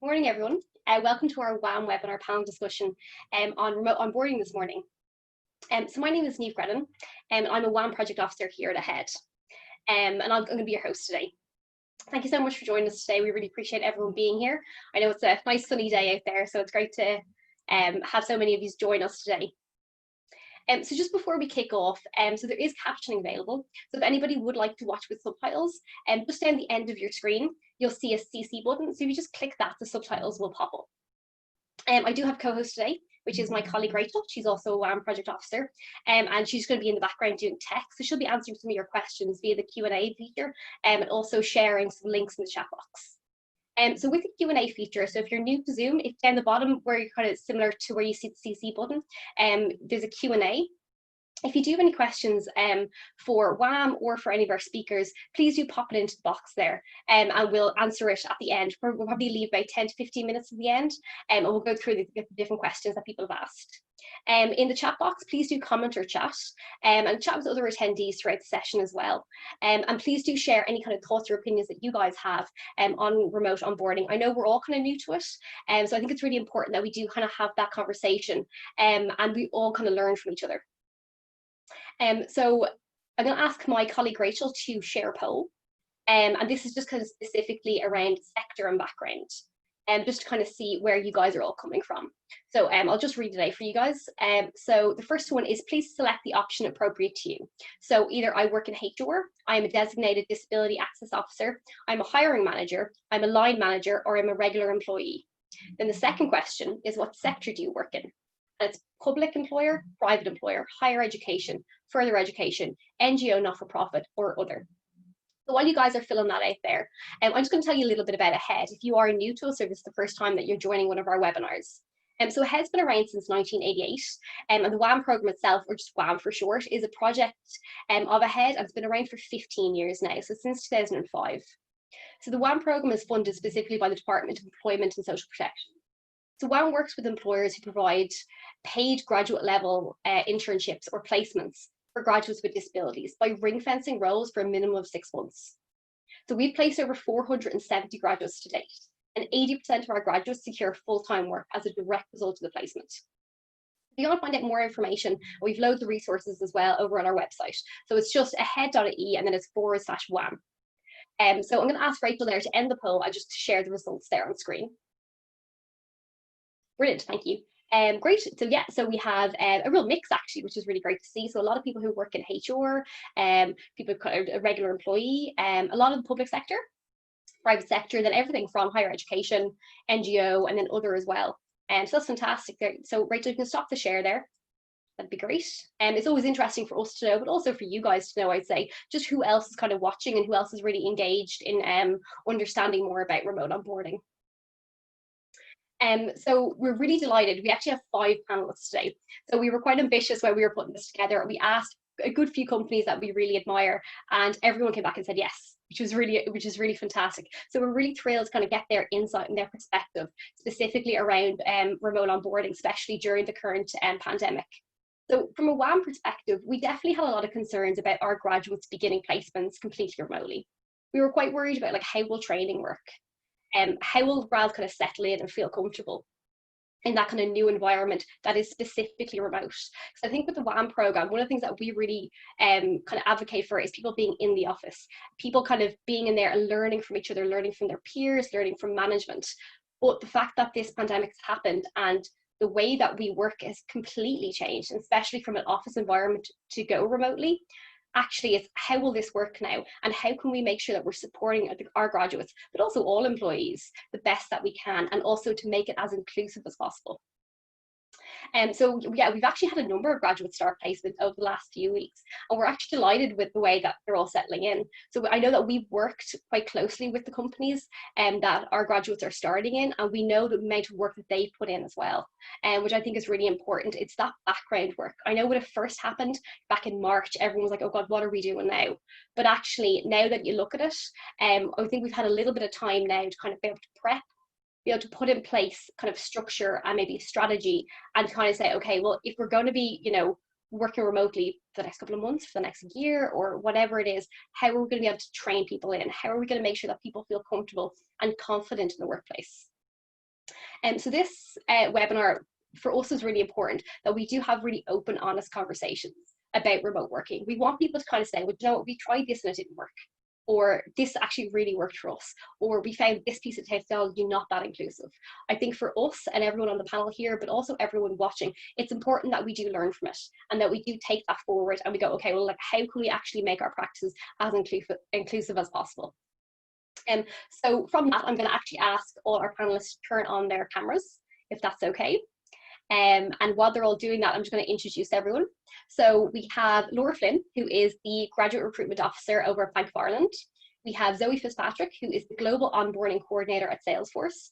Morning, everyone. Welcome to our WAM webinar panel discussion on remote onboarding this morning. So my name is Niamh Gredan, and I'm a WAM project officer here at AHEAD, and I'm going to be your host today. Thank you so much for joining us today. We really appreciate everyone being here. I know it's a nice sunny day out there, so it's great to have so many of you join us today. So just before we kick off, so there is captioning available. So if anybody would like to watch with subtitles, just down the end of your screen, you'll see a CC button. So if you just click that, the subtitles will pop up. I do have co-host today, which is my colleague Rachel. She's also a WAM project officer, and she's going to be in the background doing tech. So she'll be answering some of your questions via the Q&A feature, and also sharing some links in the chat box. So with the Q&A feature, so if you're new to Zoom, if down the bottom where you're kind of similar to where you see the CC button, there's a Q&A. If you do have any questions for WAM or for any of our speakers, please do pop it into the box there, and we'll answer it at the end. We'll probably leave about 10 to 15 minutes at the end, and we'll go through the different questions that people have asked. In the chat box, please do comment or chat, and chat with other attendees throughout the session as well. And please do share any kind of thoughts or opinions that you guys have on remote onboarding. I know we're all kind of new to it, so I think it's really important that we do kind of have that conversation, and we all kind of learn from each other. So I'm going to ask my colleague Rachel to share a poll, and this is just kind of specifically around sector and background, and just to kind of see where you guys are all coming from. So I'll just read it out for you guys. So the first one is, please select the option appropriate to you. So either I work in HR, I'm a designated disability access officer, I'm a hiring manager, I'm a line manager, or I'm a regular employee. Then the second question is, what sector do you work in? And it's public employer, private employer, higher education, further education, NGO, not-for-profit, or other. So while you guys are filling that out there, I'm just going to tell you a little bit about AHEAD. If you are new to us, or this is the first time that you're joining one of our webinars. So AHEAD's been around since 1988, and the WAM program itself, or just WAM for short, is a project of AHEAD, and it's been around for 15 years now, so since 2005. So the WAM program is funded specifically by the Department of Employment and Social Protection. So WAM works with employers who provide paid graduate level internships or placements for graduates with disabilities by ring fencing roles for a minimum of 6 months. So we've placed over 470 graduates to date, and 80% of our graduates secure full-time work as a direct result of the placement. If you want to find out more information, we've loads of resources as well over on our website. So it's just ahead.ie, and then it's /WAM. So I'm going to ask Rachel there to end the poll and just to share the results there on screen. Brilliant, thank you. Great, so yeah, so we have a real mix actually, which is really great to see. So a lot of people who work in HR, people a regular employee, a lot of the public sector, private sector, then everything from higher education, NGO, and then other as well. So that's fantastic there. So Rachel, you can stop the share there. That'd be great. It's always interesting for us to know, but also for you guys to know, I'd say, just who else is kind of watching and who else is really engaged in understanding more about remote onboarding. So we're really delighted. We actually have 5 panelists today. So we were quite ambitious when we were putting this together. We asked a good few companies that we really admire, and everyone came back and said yes, which is really fantastic. So we're really thrilled to kind of get their insight and their perspective, specifically around remote onboarding, especially during the current pandemic. So from a WAM perspective, we definitely had a lot of concerns about our graduates beginning placements completely remotely. We were quite worried about how will training work? How will grads kind of settle in and feel comfortable in that kind of new environment that is specifically remote? So I think with the WAM program, one of the things that we really kind of advocate for is people being in the office, people kind of being in there and learning from each other, learning from their peers, learning from management. But the fact that this pandemic has happened and the way that we work has completely changed, especially from an office environment to go remotely. Actually, it's how will this work now, and how can we make sure that we're supporting our graduates, but also all employees, the best that we can, and also to make it as inclusive as possible. So yeah, we've actually had a number of graduate start placements over the last few weeks, and we're actually delighted with the way that they're all settling in. So I know that we've worked quite closely with the companies that our graduates are starting in, and we know the amount of work that they put in as well, which I think is really important. It's that background work. I know when it first happened back in March, everyone was like, oh God, what are we doing now? But actually, now that you look at it, I think we've had a little bit of time now to kind of be able to prep, be able to put in place kind of structure and maybe strategy, and kind of say, okay, well, if we're going to be, working remotely for the next couple of months, for the next year, or whatever it is, how are we going to be able to train people in? How are we going to make sure that people feel comfortable and confident in the workplace? So this webinar for us is really important, that we do have really open, honest conversations about remote working. We want people to kind of say, well, you know what, we tried this and it didn't work, or this actually really worked for us, or we found this piece of technology not that inclusive. I think for us and everyone on the panel here, but also everyone watching, it's important that we do learn from it and that we do take that forward and we go, okay, well, like, how can we actually make our practices as inclusive as possible? So from that, I'm going to actually ask all our panelists to turn on their cameras, if that's okay. And while they're all doing that, I'm just going to introduce everyone. So we have Laura Flynn, who is the Graduate Recruitment Officer over at Bank of Ireland. We have Zoe Fitzpatrick, who is the Global Onboarding Coordinator at Salesforce.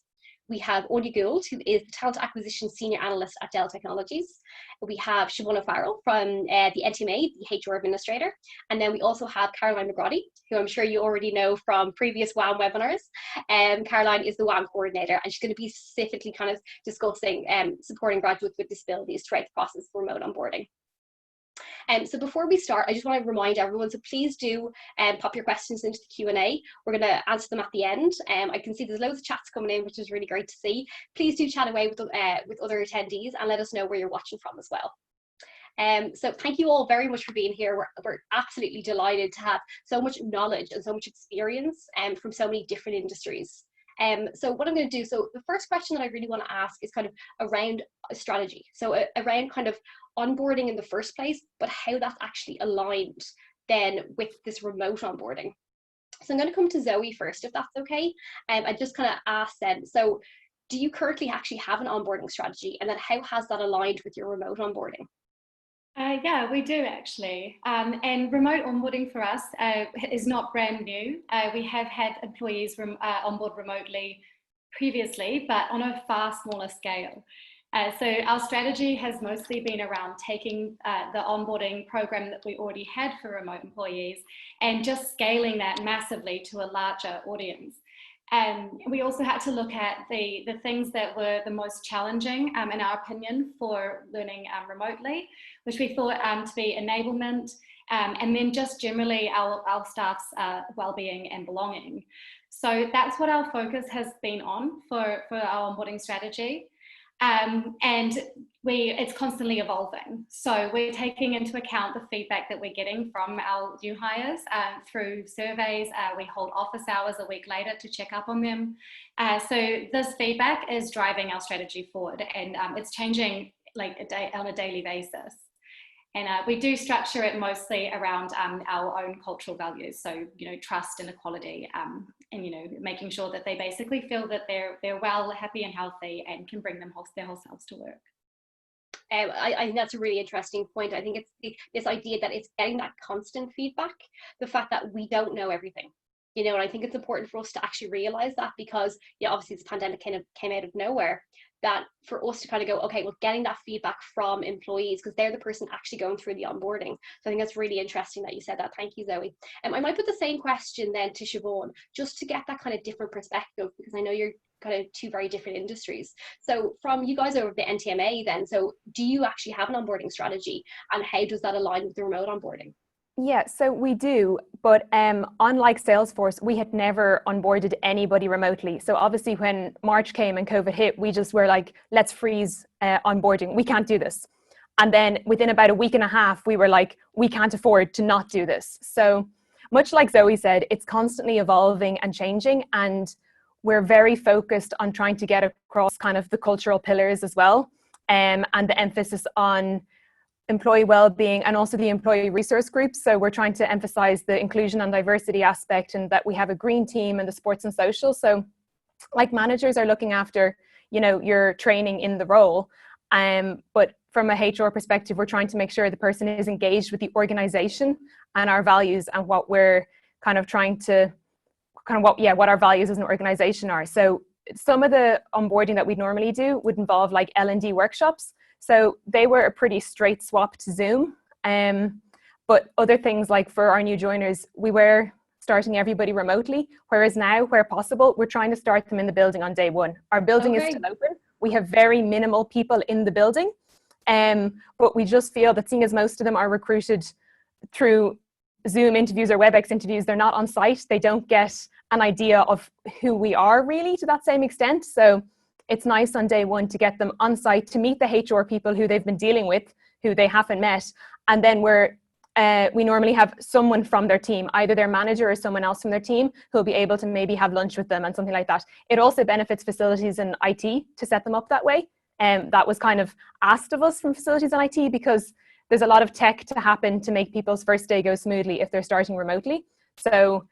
We have Anya Gould, who is the Talent Acquisition Senior Analyst at Dell Technologies. We have Siobhan O'Farrell from the NTMA, the HR Administrator. And then we also have Caroline McGroddy, who I'm sure you already know from previous WAM webinars. Caroline is the WAM Coordinator, and she's going to be specifically kind of discussing supporting graduates with disabilities throughout the process of remote onboarding. So before we start, I just want to remind everyone, so please do pop your questions into the Q&A. We're going to answer them at the end. I can see there's loads of chats coming in, which is really great to see. Please do chat away with other attendees and let us know where you're watching from as well. So thank you all very much for being here. We're absolutely delighted to have so much knowledge and so much experience from so many different industries. So what I'm going to do, so the first question that I really want to ask is kind of around a strategy. So around kind of onboarding in the first place, but how that's actually aligned then with this remote onboarding. So I'm going to come to Zoe first, if that's okay. I just kind of ask then, so do you currently actually have an onboarding strategy? And then how has that aligned with your remote onboarding? Yeah, we do actually. And remote onboarding for us is not brand new. We have had employees onboard remotely previously, but on a far smaller scale. So our strategy has mostly been around taking the onboarding program that we already had for remote employees and just scaling that massively to a larger audience. We also had to look at the things that were the most challenging, in our opinion, for learning remotely, which we thought to be enablement, and then just generally our staff's well-being and belonging. So that's what our focus has been on for our onboarding strategy. And it's constantly evolving. So we're taking into account the feedback that we're getting from our new hires through surveys. We hold office hours a week later to check up on them. So this feedback is driving our strategy forward, and it's changing like on a daily basis. And we do structure it mostly around our own cultural values. So, you know, trust and equality, and, you know, making sure that they basically feel that they're well, happy and healthy and can bring their whole selves to work. I think that's a really interesting point. I think it's this idea that it's getting that constant feedback, the fact that we don't know everything. You know, and I think it's important for us to actually realize that, because, yeah, obviously this pandemic kind of came out of nowhere, that for us to kind of go, okay, well, getting that feedback from employees, because they're the person actually going through the onboarding. So I think that's really interesting that you said that. Thank you, Zoe. I might put the same question then to Siobhan, just to get that kind of different perspective, because I know you're kind of two very different industries. So from you guys over the NTMA then, so do you actually have an onboarding strategy, and how does that align with the remote onboarding? Yeah, so we do, but unlike Salesforce, we had never onboarded anybody remotely. So obviously when March came and COVID hit, we just were like, let's freeze onboarding. We can't do this. And then within about a week and a half, we were like, we can't afford to not do this. So much like Zoe said, it's constantly evolving and changing, and we're very focused on trying to get across kind of the cultural pillars as well, and the emphasis on employee well-being and also the employee resource groups. So we're trying to emphasize the inclusion and diversity aspect, and that we have a green team and the sports and social. So like managers are looking after, you know, your training in the role. But from a HR perspective, we're trying to make sure the person is engaged with the organization and our values, and what we're kind of trying to what our values as an organization are. So some of the onboarding that we normally do would involve like L&D workshops. So they were a pretty straight swap to Zoom. But other things, like for our new joiners, we were starting everybody remotely, whereas now, where possible, we're trying to start them in the building on day one. Our building is still open. We have very minimal people in the building, but we just feel that, seeing as most of them are recruited through Zoom interviews or WebEx interviews, they're not on site, they don't get an idea of who we are really to that same extent. So it's nice on day one to get them on site to meet the HR people who they've been dealing with, who they haven't met. And then we normally have someone from their team, either their manager or someone else from their team, who'll be able to maybe have lunch with them and something like that. It also benefits facilities and IT to set them up that way. That was kind of asked of us from facilities and IT, because there's a lot of tech to happen to make people's first day go smoothly if they're starting remotely. So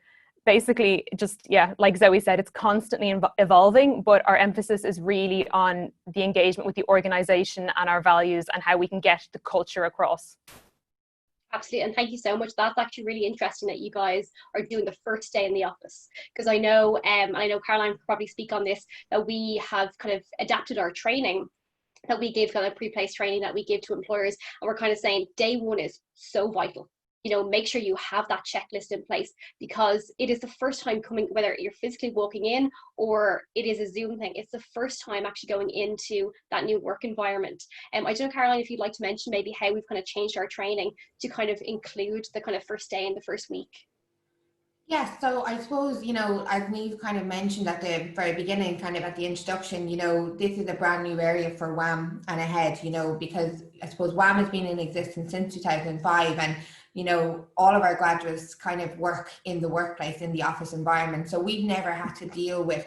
basically, just, yeah, like Zoe said, it's constantly evolving, but our emphasis is really on the engagement with the organization and our values and how we can get the culture across. Absolutely, and thank you so much. That's actually really interesting that you guys are doing the first day in the office, because I know Caroline could probably speak on this, that we have kind of adapted our training that we give, kind of pre-placed training that we give to employers, and we're kind of saying day one is so vital. You know, make sure you have that checklist in place, because it is the first time coming, whether you're physically walking in or it is a Zoom thing, it's the first time actually going into that new work environment. I don't know, Caroline, if you'd like to mention maybe how we've kind of changed our training to kind of include the kind of first day and the first week. Yeah, so I suppose, as we've kind of mentioned at the very beginning, kind of at the introduction, this is a brand new area for WAM and ahead, because I suppose WAM has been in existence since 2005, and all of our graduates kind of work in the workplace, in the office environment. So we've never had to deal with,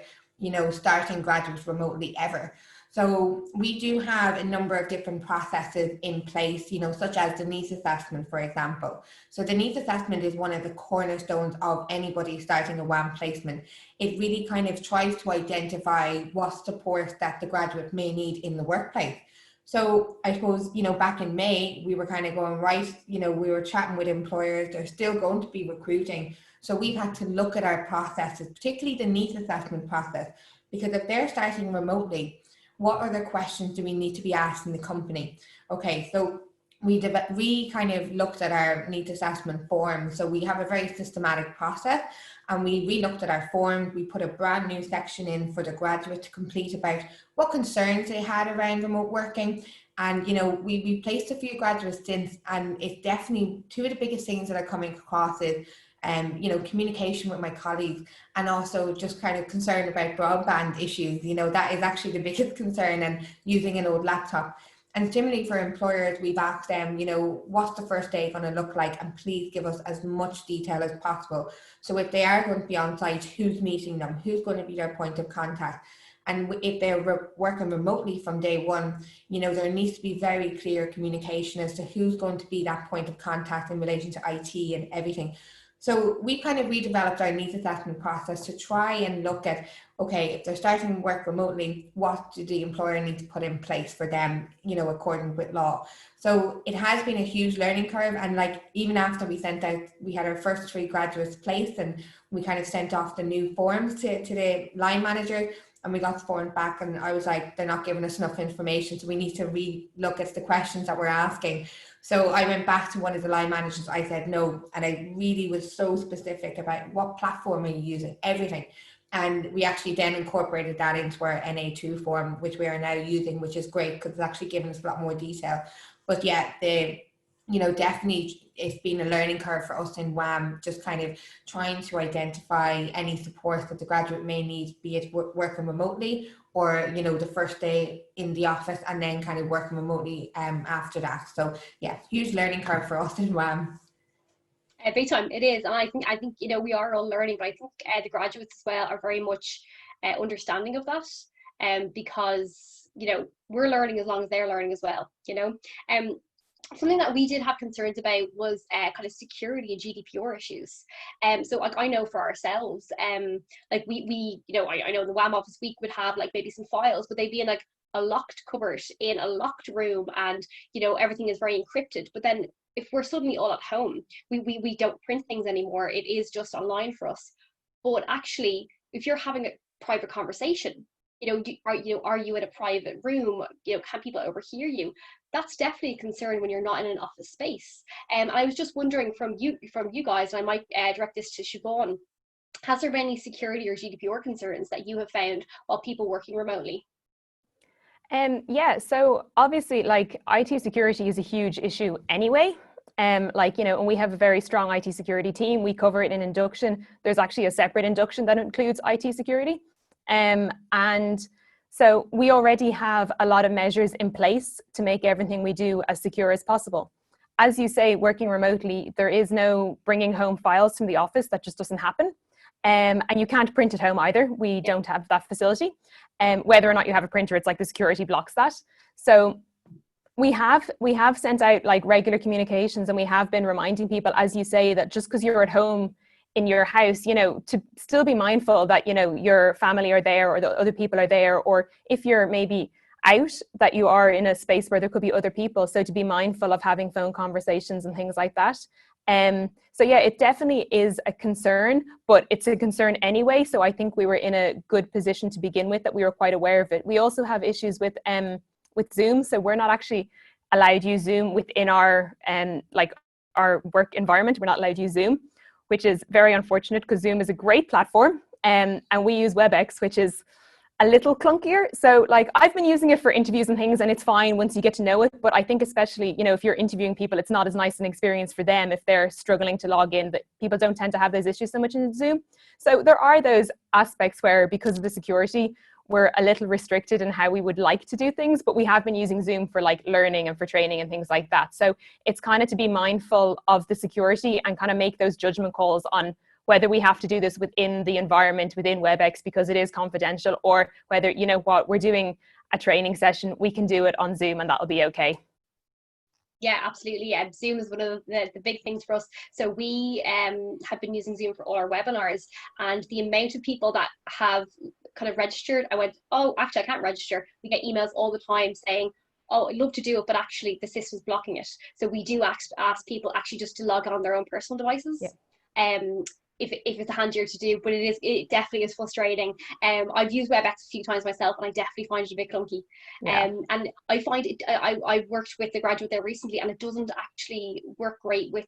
starting graduates remotely ever. So we do have a number of different processes in place, such as the needs assessment, for example. So the needs assessment is one of the cornerstones of anybody starting a WAM placement. It really kind of tries to identify what support that the graduate may need in the workplace. So I suppose, back in May, we were kind of going, right, we were chatting with employers, they're still going to be recruiting. So we've had to look at our processes, particularly the needs assessment process, because if they're starting remotely, what other questions do we need to be asked in the company? Okay, so we kind of looked at our needs assessment form. So we have a very systematic process, and we re-looked at our forms. We put a brand new section in for the graduate to complete about what concerns they had around remote working. And, we placed a few graduates since, and it's definitely two of the biggest things that are coming across is communication with my colleagues, and also just kind of concern about broadband issues. That is actually the biggest concern, and using an old laptop. And similarly for employers, we've asked them, what's the first day going to look like? And please give us as much detail as possible. So if they are going to be on site, who's meeting them? Who's going to be their point of contact? And if they're working remotely from day one, there needs to be very clear communication as to who's going to be that point of contact in relation to IT and everything. So we kind of redeveloped our needs assessment process to try and look at, okay, if they're starting work remotely, what do the employer need to put in place for them, according with law. So it has been a huge learning curve. And even after we had our first 3 graduates placed, and we kind of sent off the new forms to the line manager, and we got the forms back, and I was like, they're not giving us enough information, so we need to re-look at the questions that we're asking. So I went back to one of the line managers, I said no, and I really was so specific about what platform are you using, everything. And we actually then incorporated that into our NA2 form, which we are now using, which is great because it's actually given us a lot more detail. But yeah, definitely it's been a learning curve for us in WAM, just kind of trying to identify any support that the graduate may need, be it working remotely or, the first day in the office, and then kind of working remotely after that. So yeah, huge learning curve for us in WAM. Every time it is, and I think we are all learning, but I think the graduates as well are very much understanding of that, because we're learning as long as they're learning as well. Something that we did have concerns about was kind of security and GDPR issues. So I know for ourselves, we I know in the WAM office we would have maybe some files, but they'd be in a locked cupboard in a locked room, and everything is very encrypted. But then if we're suddenly all at home, we don't print things anymore. It is just online for us. But actually, if you're having a private conversation, are you in a private room? Can people overhear you? That's definitely a concern when you're not in an office space. And I was just wondering from you guys, and I might direct this to Siobhan, has there been any security or GDPR concerns that you have found while people working remotely? Yeah, so obviously IT security is a huge issue anyway. And we have a very strong IT security team. We cover it in induction. There's actually a separate induction that includes IT security. And So we already have a lot of measures in place to make everything we do as secure as possible. As you say, working remotely, there is no bringing home files from the office. That just doesn't happen. And you can't print at home either. We don't have that facility. Whether or not you have a printer, it's like the security blocks that. So we have sent out like regular communications, and we have been reminding people, as you say, that just because you're at home in your house, you know, to still be mindful that, you know, your family are there or the other people are there, or if you're maybe out, that you are in a space where there could be other people. So to be mindful of having phone conversations and things like that. So yeah, it definitely is a concern, but it's a concern anyway. So I think we were in a good position to begin with, that we were quite aware of it. We also have issues with Zoom. So we're not actually allowed to use Zoom within our like our work environment. We're not allowed to use Zoom, which is very unfortunate, because Zoom is a great platform, and we use WebEx, which is a little clunkier. So like I've been using it for interviews and things, and it's fine once you get to know it. But I think especially, you know, if you're interviewing people, it's not as nice an experience for them if they're struggling to log in. That people don't tend to have those issues so much in Zoom. So there are those aspects where, because of the security, we're a little restricted in how we would like to do things, but we have been using Zoom for like learning and for training and things like that. So it's kind of to be mindful of the security and kind of make those judgment calls on whether we have to do this within the environment, within WebEx, because it is confidential, or whether, you know what, we're doing a training session, we can do it on Zoom and that'll be okay. Yeah, absolutely. Yeah, Zoom is one of the big things for us. So we have been using Zoom for all our webinars, and the amount of people that have kind of registered, I went, oh, actually I can't register. We get emails all the time saying, oh, I'd love to do it, but actually the system's blocking it. So we do ask people actually just to log in on their own personal devices. Yeah. If it's handier to do, but it definitely is frustrating. I've used WebEx a few times myself, and I definitely find it a bit clunky. Yeah. And I find it, I worked with a graduate there recently, and it doesn't actually work great with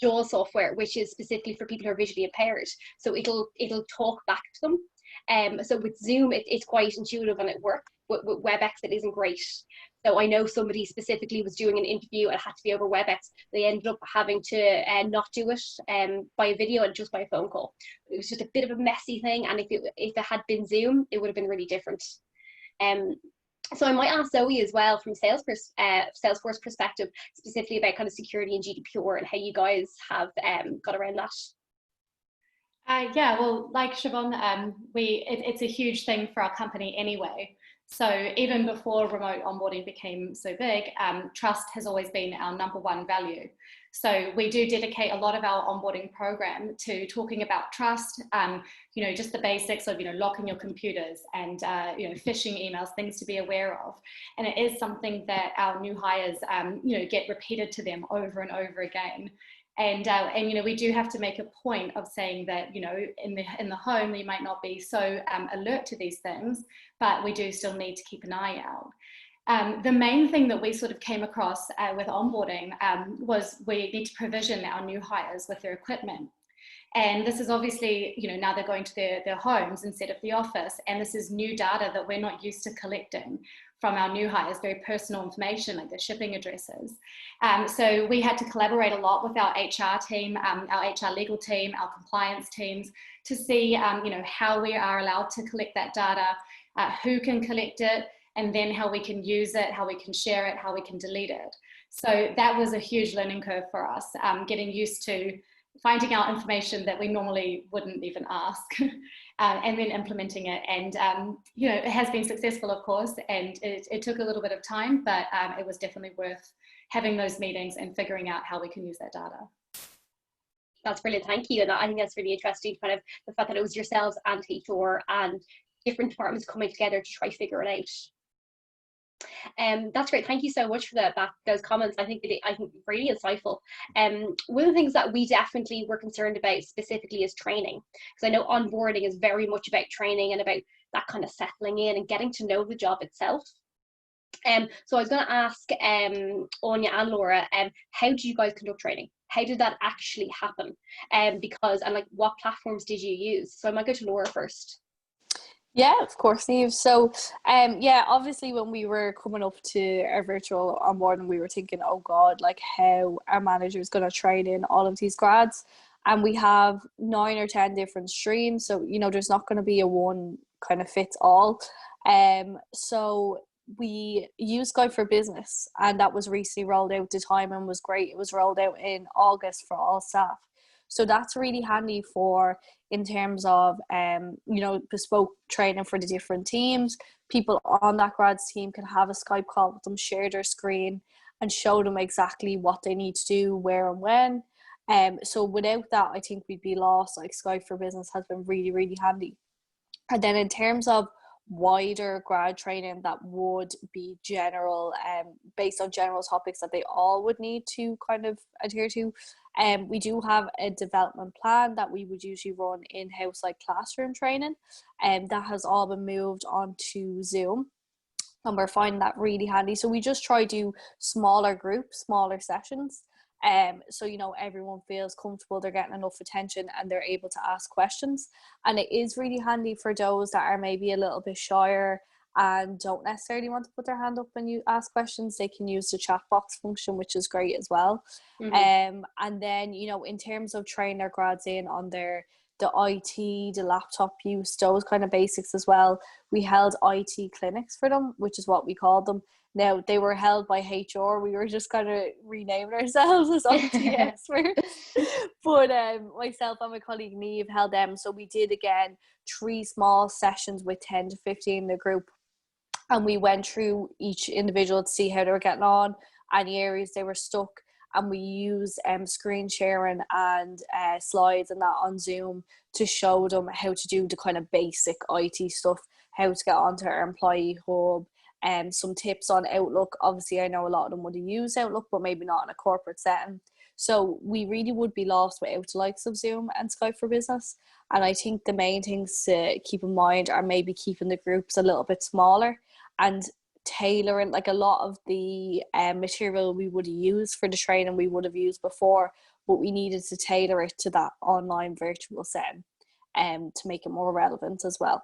JAWS software, which is specifically for people who are visually impaired. So it'll talk back to them. So with Zoom, it's quite intuitive and it works. With WebEx, it isn't great. So I know somebody specifically was doing an interview and it had to be over WebEx. They ended up having to not do it by a video and just by a phone call. It was just a bit of a messy thing, and if it had been Zoom, it would have been really different. So I might ask Zoe as well, from Salesforce perspective, specifically about kind of security and Gdpr and how you guys have got around that. Yeah, well, like Siobhan, it's a huge thing for our company anyway. So even before remote onboarding became so big, trust has always been our #1 value. So we do dedicate a lot of our onboarding program to talking about trust, you know, just the basics of, you know, locking your computers and, you know, phishing emails, things to be aware of. And it is something that our new hires, you know, get repeated to them over and over again. And you know, we do have to make a point of saying that, you know, in the home, you might not be so alert to these things, but we do still need to keep an eye out. The main thing that we sort of came across with onboarding was we need to provision our new hires with their equipment. And this is obviously, you know, now they're going to their homes instead of the office. And this is new data that we're not used to collecting from our new hires, very personal information like their shipping addresses. So we had to collaborate a lot with our HR team, our HR legal team, our compliance teams to see, you know, how we are allowed to collect that data, who can collect it, and then how we can use it, how we can share it, how we can delete it. So that was a huge learning curve for us, getting used to finding out information that we normally wouldn't even ask, and then implementing it. And, you know, it has been successful, of course, and it took a little bit of time, but it was definitely worth having those meetings and figuring out how we can use that data. That's brilliant, thank you. And I think that's really interesting, kind of the fact that it was yourselves and HR and different departments coming together to try to figure it out. That's great. Thank you so much for those comments. I think really insightful. One of the things that we definitely were concerned about specifically is training, because I know onboarding is very much about training and about that kind of settling in and getting to know the job itself. So I was going to ask Anya and Laura, how do you guys conduct training? How did that actually happen? And like, what platforms did you use? So I might go to Laura first. Yeah, of course, Niamh. So, yeah, obviously when we were coming up to our virtual onboarding, we were thinking, oh God, like how our manager is going to train in all of these grads. and we have 9 or 10 different streams. So, you know, there's not going to be a one kind of fits all. So we use Skype for Business, and that was recently rolled out. The timing was great. It was rolled out in August for all staff. So that's really handy for, in terms of, you know, bespoke training for the different teams. People on that grads team can have a Skype call with them, share their screen, and show them exactly what they need to do, where and when. So without that, I think we'd be lost. Like, Skype for Business has been really, really handy. And then in terms of wider grad training that would be general, based on general topics that they all would need to kind of adhere to, we do have a development plan that we would usually run in-house, like classroom training, and that has all been moved onto Zoom, and we're finding that really handy. So we just try to do smaller groups, smaller sessions, so, you know, everyone feels comfortable, they're getting enough attention, and they're able to ask questions. And it is really handy for those that are maybe a little bit shyer and don't necessarily want to put their hand up when you ask questions. They can use the chat box function, which is great as well. And then, you know, in terms of training their grads in on the IT, the laptop use, those kind of basics as well, we held IT clinics for them, which is what we called them. Now, they were held by HR. We were just kind of renaming ourselves as IT experts. But myself and my colleague Niamh held them. So we did, again, 3 small sessions with 10 to 15 in the group. And we went through each individual to see how they were getting on, any areas they were stuck. And we use screen sharing and slides and that on Zoom to show them how to do the kind of basic IT stuff, how to get onto our employee hub, some tips on Outlook. Obviously, I know a lot of them would use Outlook, but maybe not in a corporate setting. So we really would be lost without the likes of Zoom and Skype for Business. And I think the main things to keep in mind are maybe keeping the groups a little bit smaller and tailoring, like, a lot of the material we would use for the training we would have used before, but we needed to tailor it to that online virtual setting to make it more relevant as well.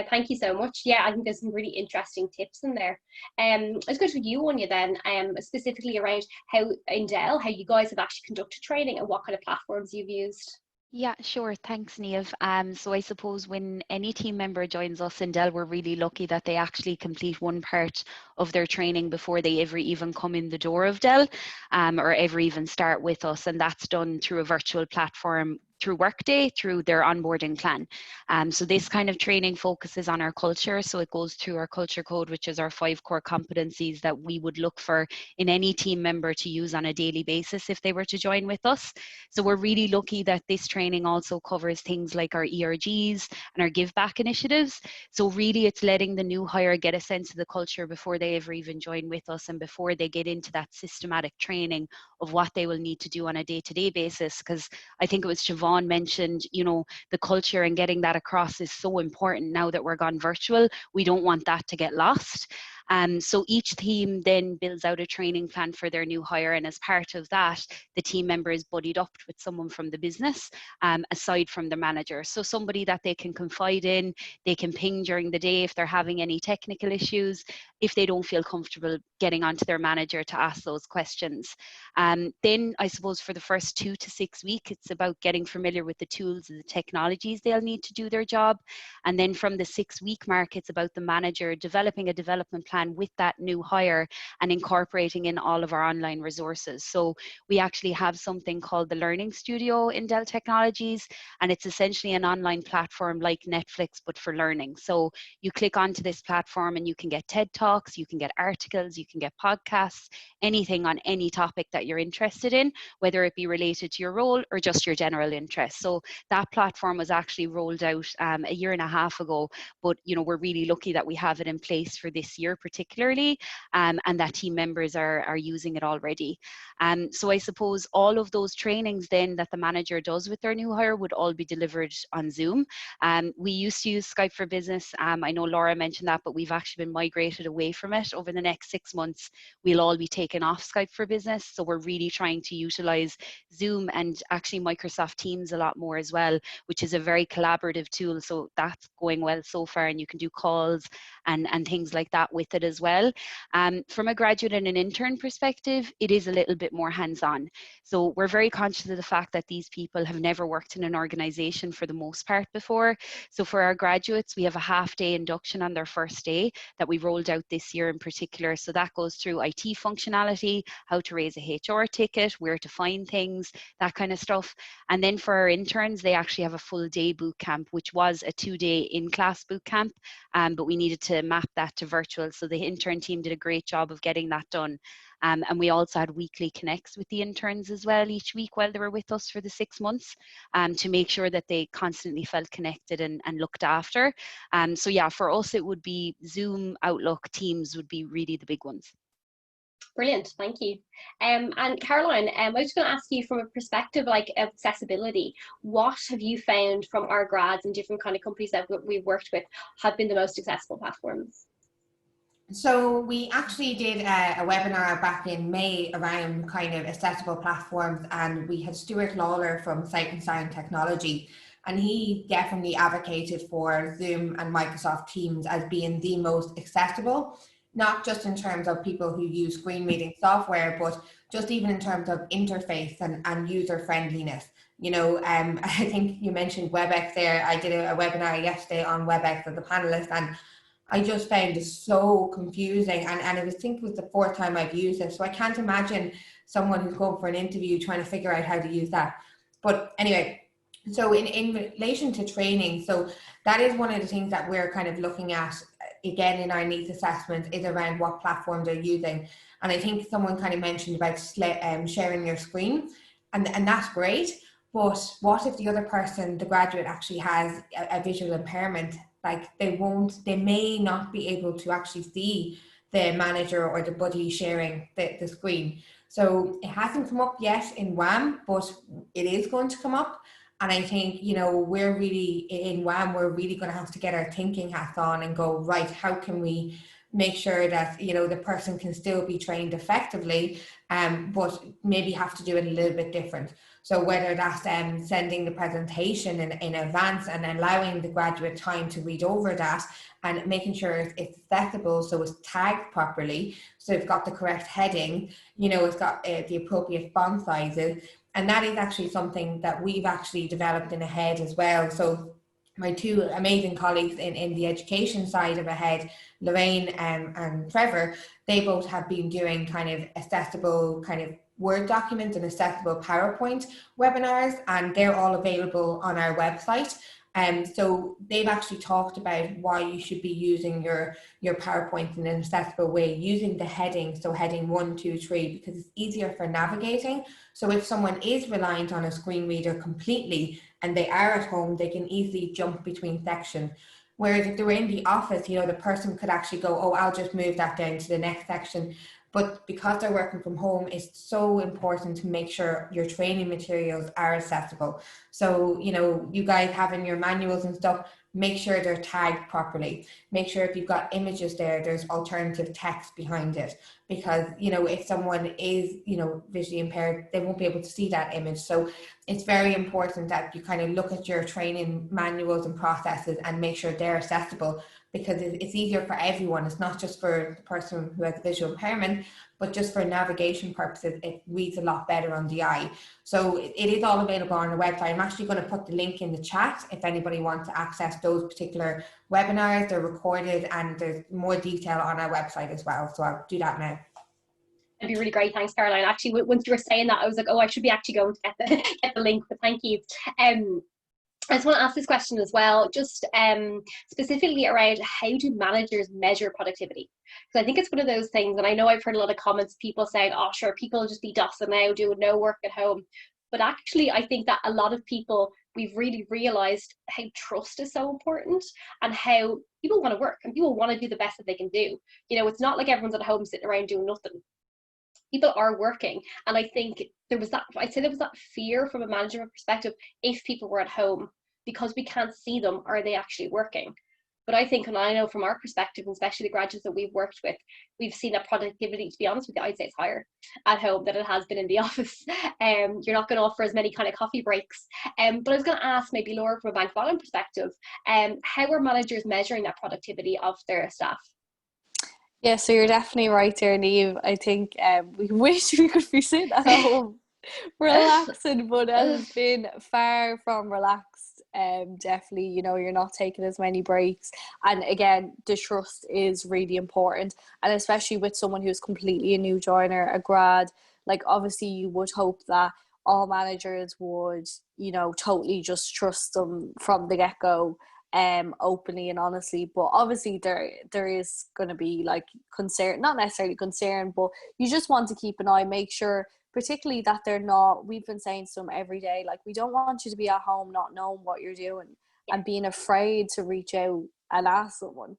Thank you so much. Yeah, I think there's some really interesting tips in there. Let's go to you, Anya, then, specifically around how in Dell, how you guys have actually conducted training and what kind of platforms you've used. Yeah, sure. Thanks, Niamh. So I suppose when any team member joins us in Dell, we're really lucky that they actually complete one part of their training before they ever even come in the door of Dell, or ever even start with us. And that's done through a virtual platform, through Workday, through their onboarding plan. So this kind of training focuses on our culture. So it goes through our culture code, which is our 5 core competencies that we would look for in any team member to use on a daily basis if they were to join with us. So we're really lucky that this training also covers things like our ERGs and our give back initiatives. So really it's letting the new hire get a sense of the culture before they ever even join with us, and before they get into that systematic training of what they will need to do on a day-to-day basis. Because I think it was Siobhan mentioned, you know, the culture and getting that across is so important now that we're gone virtual. We don't want that to get lost. So each team then builds out a training plan for their new hire, and as part of that, the team member is buddied up with someone from the business, aside from the manager. So somebody that they can confide in, they can ping during the day if they're having any technical issues, if they don't feel comfortable getting onto their manager to ask those questions. Then I suppose for the first 2 to 6 weeks, it's about getting familiar with the tools and the technologies they'll need to do their job. And then from the 6-week mark, it's about the manager developing a development plan with that new hire and incorporating in all of our online resources. So we actually have something called the Learning Studio in Dell Technologies, and it's essentially an online platform like Netflix, but for learning. So you click onto this platform and you can get TED Talks, you can get articles, you can get podcasts, anything on any topic that you're interested in, whether it be related to your role or just your general interest. So that platform was actually rolled out a year and a half ago, but you know, we're really lucky that we have it in place for this year particularly, and that team members are using it already. So I suppose all of those trainings then that the manager does with their new hire would all be delivered on Zoom. We used to use Skype for Business. I know Laura mentioned that, but we've actually been migrated away from it. Over the next 6 months, we'll all be taken off Skype for Business. So we're really trying to utilize Zoom and actually Microsoft Teams a lot more as well, which is a very collaborative tool. So that's going well so far, and you can do calls and things like that with with it as well. From a graduate and an intern perspective, it is a little bit more hands-on. So we're very conscious of the fact that these people have never worked in an organization for the most part before. So for our graduates, we have a half-day induction on their first day that we rolled out this year in particular. So that goes through IT functionality, how to raise a HR ticket, where to find things, that kind of stuff. And then for our interns, they actually have a full day boot camp, which was a 2-day in-class boot camp, but we needed to map that to virtual. So the intern team did a great job of getting that done. And we also had weekly connects with the interns as well each week while they were with us for the 6 months, to make sure that they constantly felt connected and looked after. So yeah, for us, it would be Zoom, Outlook, Teams would be really the big ones. Brilliant, thank you. And Caroline, I was going to ask you from a perspective like of accessibility, what have you found from our grads and different kind of companies that we've worked with have been the most accessible platforms? So we actually did a webinar back in May around kind of accessible platforms, and we had Stuart Lawler from Sight and Sound Technology, and he definitely advocated for Zoom and Microsoft Teams as being the most accessible, not just in terms of people who use screen reading software, but just even in terms of interface and user friendliness. You know, I think you mentioned WebEx there. I did a webinar yesterday on WebEx as a panelist, and I just found it so confusing, and I think it was the 4th time I've used it, so I can't imagine someone who's going for an interview trying to figure out how to use that. But anyway, so in relation to training, so that is one of the things that we're kind of looking at again in our needs assessment, is around what platform they're using. And I think someone kind of mentioned about sharing your screen, and that's great, but what if the other person, the graduate, actually has a visual impairment? Like they may not be able to actually see the manager or the buddy sharing the screen. So it hasn't come up yet in WAM, but it is going to come up. And I think, you know, we're really in WAM, we're really going to have to get our thinking hats on and go, right, how can we make sure that, you know, the person can still be trained effectively, but maybe have to do it a little bit different. So whether that's sending the presentation in advance and allowing the graduate time to read over that and making sure it's accessible, so it's tagged properly, so it's got the correct heading, you know, it's got the appropriate font sizes. And that is actually something that we've actually developed in AHEAD as well. So my 2 amazing colleagues in the education side of AHEAD, Lorraine and Trevor, they both have been doing kind of accessible kind of Word documents and accessible PowerPoint webinars, and they're all available on our website. So they've actually talked about why you should be using your PowerPoint in an accessible way, using the heading, so heading 1, 2, 3, because it's easier for navigating. So if someone is reliant on a screen reader completely and they are at home, they can easily jump between sections. Whereas if they were in the office, you know, the person could actually go, oh, I'll just move that down to the next section. But because they're working from home, it's so important to make sure your training materials are accessible. So, you know, you guys having your manuals and stuff, make sure they're tagged properly. Make sure if you've got images there, there's alternative text behind it. Because, you know, if someone is, you know, visually impaired, they won't be able to see that image. So it's very important that you kind of look at your training manuals and processes and make sure they're accessible, because it's easier for everyone. It's not just for the person who has visual impairment, but just for navigation purposes, it reads a lot better on the eye. So it is all available on the website. I'm actually going to put the link in the chat if anybody wants to access those particular webinars. They're recorded and there's more detail on our website as well. So I'll do that now. That'd be really great. Thanks, Caroline. Actually, once you were saying that, I was like, oh, I should be actually going to get the link, but thank you. I just want to ask this question as well, just specifically around how do managers measure productivity? Because I think it's one of those things, and I know I've heard a lot of comments, people saying, oh, sure, people will just be dossing now, doing no work at home. But actually, I think that a lot of people, we've really realized how trust is so important and how people want to work and people want to do the best that they can do. You know, it's not like everyone's at home sitting around doing nothing. People are working, and I think there was that, I'd say there was that fear from a management perspective, if people were at home, because we can't see them, are they actually working? But I think, and I know from our perspective, and especially the graduates that we've worked with, we've seen that productivity, to be honest with you, I'd say it's higher at home than it has been in the office. You're not going to offer as many kind of coffee breaks. But I was going to ask maybe Laura, from a Bank of Ireland perspective, how are managers measuring that productivity of their staff? Yeah, so you're definitely right there, Neve. I think we wish we could be sitting at home relaxing, but it has been far from relaxed. Definitely, you know, you're not taking as many breaks. And again, the trust is really important. And especially with someone who's completely a new joiner, a grad, like obviously you would hope that all managers would, you know, totally just trust them from the get-go, openly and honestly. But obviously there is going to be like concern, not necessarily concern, but you just want to keep an eye, make sure particularly that they're not, we've been saying to them every day, like, we don't want you to be at home not knowing what you're doing and being afraid to reach out and ask someone.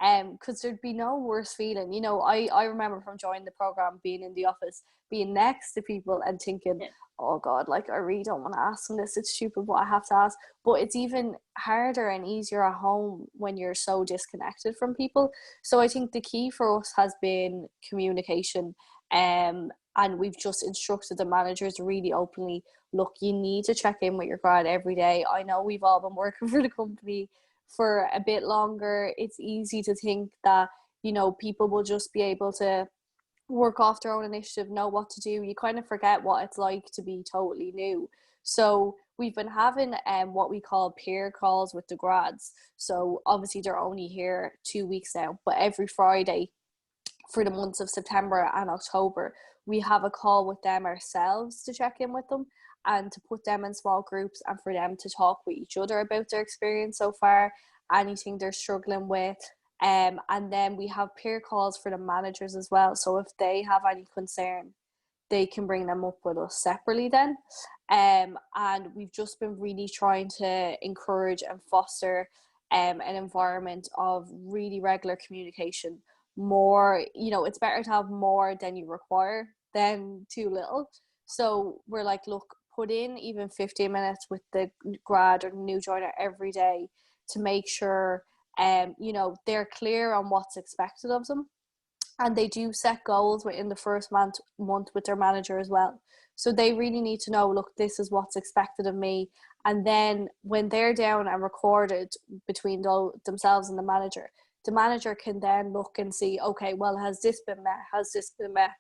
Because there'd be no worse feeling. You know, I remember from joining the program, being in the office, being next to people and thinking, oh God, like, I really don't want to ask them this. It's stupid, but I have to ask. But it's even harder and easier at home when you're so disconnected from people. So I think the key for us has been communication. And we've just instructed the managers really openly, look, you need to check in with your grad every day. I know we've all been working for the company for a bit longer. It's easy to think that, you know, people will just be able to work off their own initiative, know what to do. You kind of forget what it's like to be totally new. So we've been having what we call peer calls with the grads. So obviously they're only here 2 weeks now, but every Friday for the months of September and October, we have a call with them ourselves to check in with them and to put them in small groups and for them to talk with each other about their experience so far, anything they're struggling with. And then we have peer calls for the managers as well. So if they have any concern, they can bring them up with us separately then. And we've just been really trying to encourage and foster an environment of really regular communication. More, you know, it's better to have more than you require than too little. So we're like, look, put in even 15 minutes with the grad or new joiner every day to make sure you know, they're clear on what's expected of them. And they do set goals within the first month with their manager as well. So they really need to know, look, this is what's expected of me. And then when they're down and recorded between themselves and the manager can then look and see, okay, well, has this been met? Has this been met?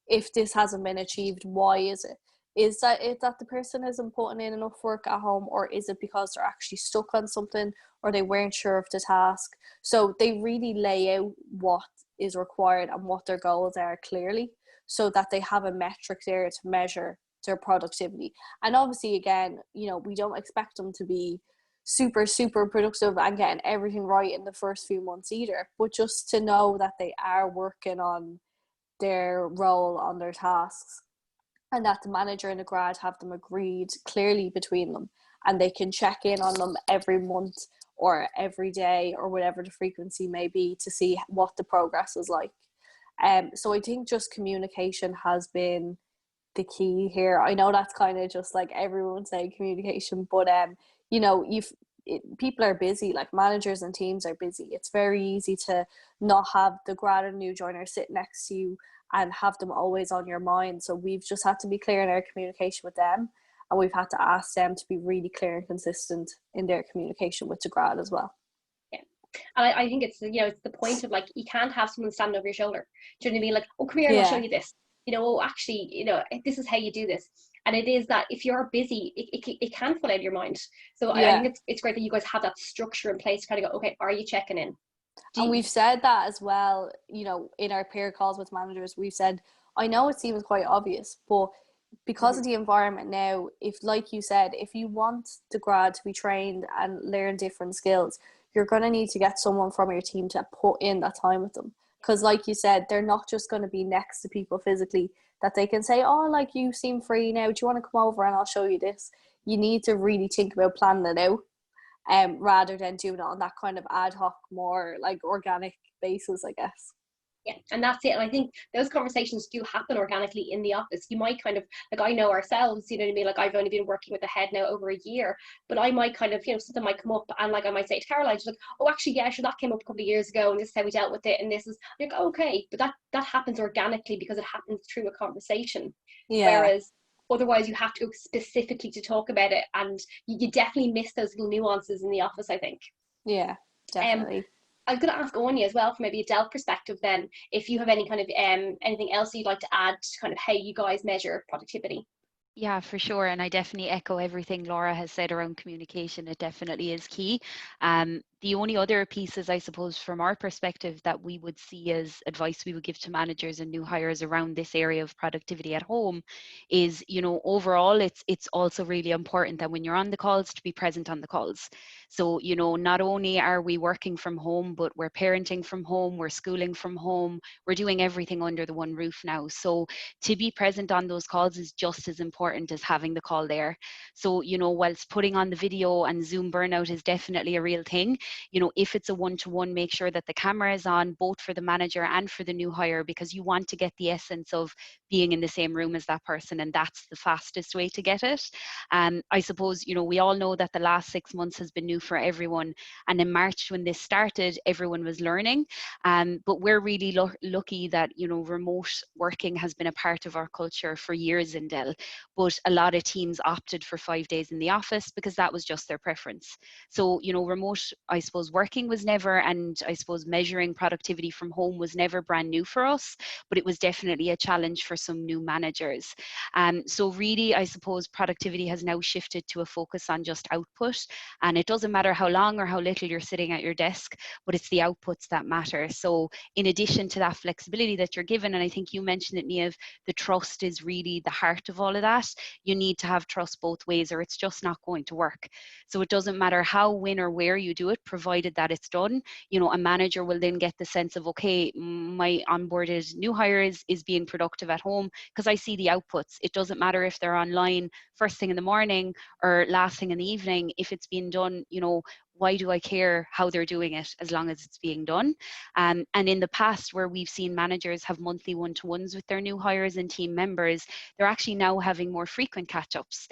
If this hasn't been achieved, why is it? Is that the person isn't putting in enough work at home, or is it because they're actually stuck on something, or they weren't sure of the task? So they really lay out what is required and what their goals are clearly, so that they have a metric there to measure their productivity. And obviously, again, you know, we don't expect them to be super productive and getting everything right in the first few months either, but just to know that they are working on their role, on their tasks, and that the manager and the grad have them agreed clearly between them, and they can check in on them every month or every day or whatever the frequency may be to see what the progress is like. So I think just communication has been the key here. I know that's kind of just like everyone saying communication, but you know, people are busy, like managers and teams are busy. It's very easy to not have the grad and new joiner sit next to you and have them always on your mind. So we've just had to be clear in our communication with them, and we've had to ask them to be really clear and consistent in their communication with the grad as well. Yeah, and I think it's, you know, it's the point of, like, you can't have someone stand over your shoulder. Do you know what I mean? Like, oh, come here, and I'll show you this. You know, oh, actually, you know, this is how you do this. And it is that if you're busy, it can fall out of your mind. So I think it's great that you guys have that structure in place to kind of go, okay, are you checking in? And we've said that as well, you know, in our peer calls with managers, we've said, I know it seems quite obvious, but because of the environment now, if, like you said, if you want the grad to be trained and learn different skills, you're going to need to get someone from your team to put in that time with them. Because like you said, they're not just going to be next to people physically that they can say, oh, like, you seem free now, do you want to come over and I'll show you this? You need to really think about planning it out. Rather than doing it on that kind of ad hoc, more like organic basis, I guess. Yeah, and that's it. And I think those conversations do happen organically in the office. You might kind of, like, I know ourselves, you know what I mean? Like, I've only been working with the head now over a year, but I might kind of, you know, something might come up and, like, I might say to Caroline, she's like, oh, actually, yeah, sure, that came up a couple of years ago and this is how we dealt with it. And this is like, okay, but that happens organically because it happens through a conversation. Yeah. Whereas otherwise you have to go specifically to talk about it, and you definitely miss those little nuances in the office, I think. Yeah, definitely. I was going to ask Anya as well, from maybe a Dell perspective then, if you have any kind of anything else you'd like to add to kind of how you guys measure productivity. Yeah, for sure. And I definitely echo everything Laura has said around communication. It definitely is key. The only other pieces, I suppose, from our perspective that we would see as advice we would give to managers and new hires around this area of productivity at home is, you know, overall, it's also really important that when you're on the calls to be present on the calls. So, you know, not only are we working from home, but we're parenting from home, we're schooling from home, we're doing everything under the one roof now. So to be present on those calls is just as important as having the call there. So, you know, whilst putting on the video and Zoom burnout is definitely a real thing, you know, if it's a one-to-one, make sure that the camera is on both for the manager and for the new hire, because you want to get the essence of being in the same room as that person, and that's the fastest way to get it. I suppose, you know, we all know that the last 6 months has been new for everyone, and in March when this started, everyone was learning, but we're really lucky that, you know, remote working has been a part of our culture for years in Dell, but a lot of teams opted for 5 days in the office because that was just their preference. So, you know, remote, I suppose, working was never, and I suppose measuring productivity from home was never brand new for us, but it was definitely a challenge for some new managers. So really, I suppose productivity has now shifted to a focus on just output, and it doesn't matter how long or how little you're sitting at your desk, but it's the outputs that matter. So in addition to that flexibility that you're given, and I think you mentioned it, Niamh, the trust is really the heart of all of that. You need to have trust both ways or it's just not going to work. So it doesn't matter how, when or where you do it, provided that it's done. You know, a manager will then get the sense of, okay, my onboarded new hire is being productive at home because I see the outputs. It doesn't matter if they're online first thing in the morning or last thing in the evening. If it's being done, you know, why do I care how they're doing it as long as it's being done? And in the past, where we've seen managers have monthly one-to-ones with their new hires and team members, they're actually now having more frequent catch-ups,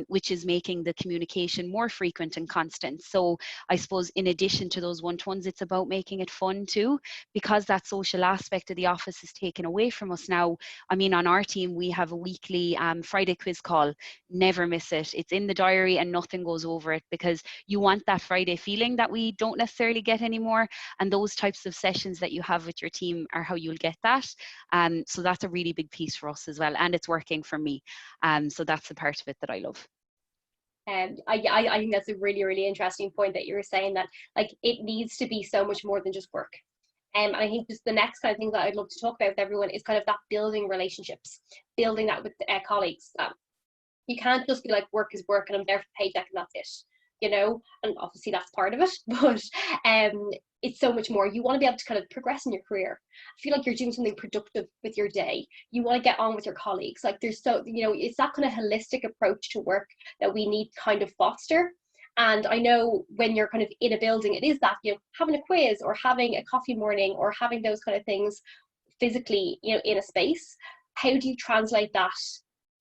which is making the communication more frequent and constant. So I suppose in addition to those one-to-ones, it's about making it fun too, because that social aspect of the office is taken away from us now. I mean, on our team, we have a weekly Friday quiz call. Never miss it. It's in the diary and nothing goes over it, because you want that Friday feeling that we don't necessarily get anymore. And those types of sessions that you have with your team are how you'll get that. So that's a really big piece for us as well. And it's working for me. So that's the part of it that I love. And I think that's a really, really interesting point that you were saying, that like it needs to be so much more than just work. And I think just the next kind of thing that I'd love to talk about with everyone is kind of that building relationships, building that with colleagues. You can't just be like, work is work and I'm there for paycheck and that's it, you know, and obviously that's part of it, but it's so much more. You want to be able to kind of progress in your career. I feel like you're doing something productive with your day. You want to get on with your colleagues. Like there's so, you know, it's that kind of holistic approach to work that we need to kind of foster. And I know when you're kind of in a building, it is that, you know, having a quiz or having a coffee morning or having those kind of things physically, you know, in a space. How do you translate that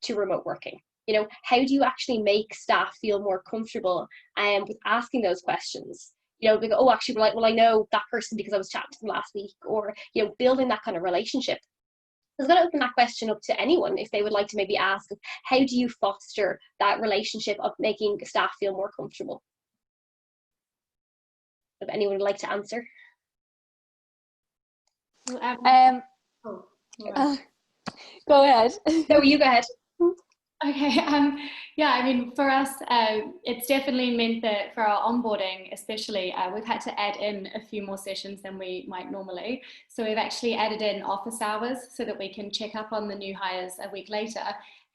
to remote working? You know, how do you actually make staff feel more comfortable with asking those questions? You know, they go, oh, actually, well, I know that person because I was chatting to them last week, or, you know, building that kind of relationship. I was going to open that question up to anyone if they would like to maybe ask, how do you foster that relationship of making staff feel more comfortable? If anyone would like to answer. Go ahead. No, you go ahead. Okay, yeah, I mean, for us, it's definitely meant that for our onboarding, especially, we've had to add in a few more sessions than we might normally. So we've actually added in office hours so that we can check up on the new hires a week later.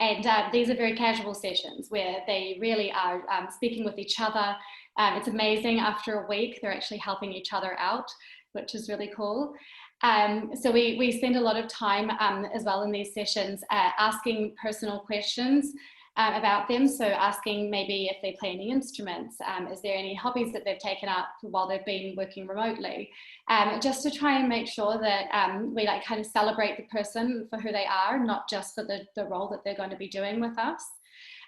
And these are very casual sessions where they really are speaking with each other. It's amazing, after a week, they're actually helping each other out, which is really cool. So we spend a lot of time as well in these sessions asking personal questions about them. So asking maybe if they play any instruments, is there any hobbies that they've taken up while they've been working remotely, just to try and make sure that we like kind of celebrate the person for who they are, not just for the role that they're going to be doing with us.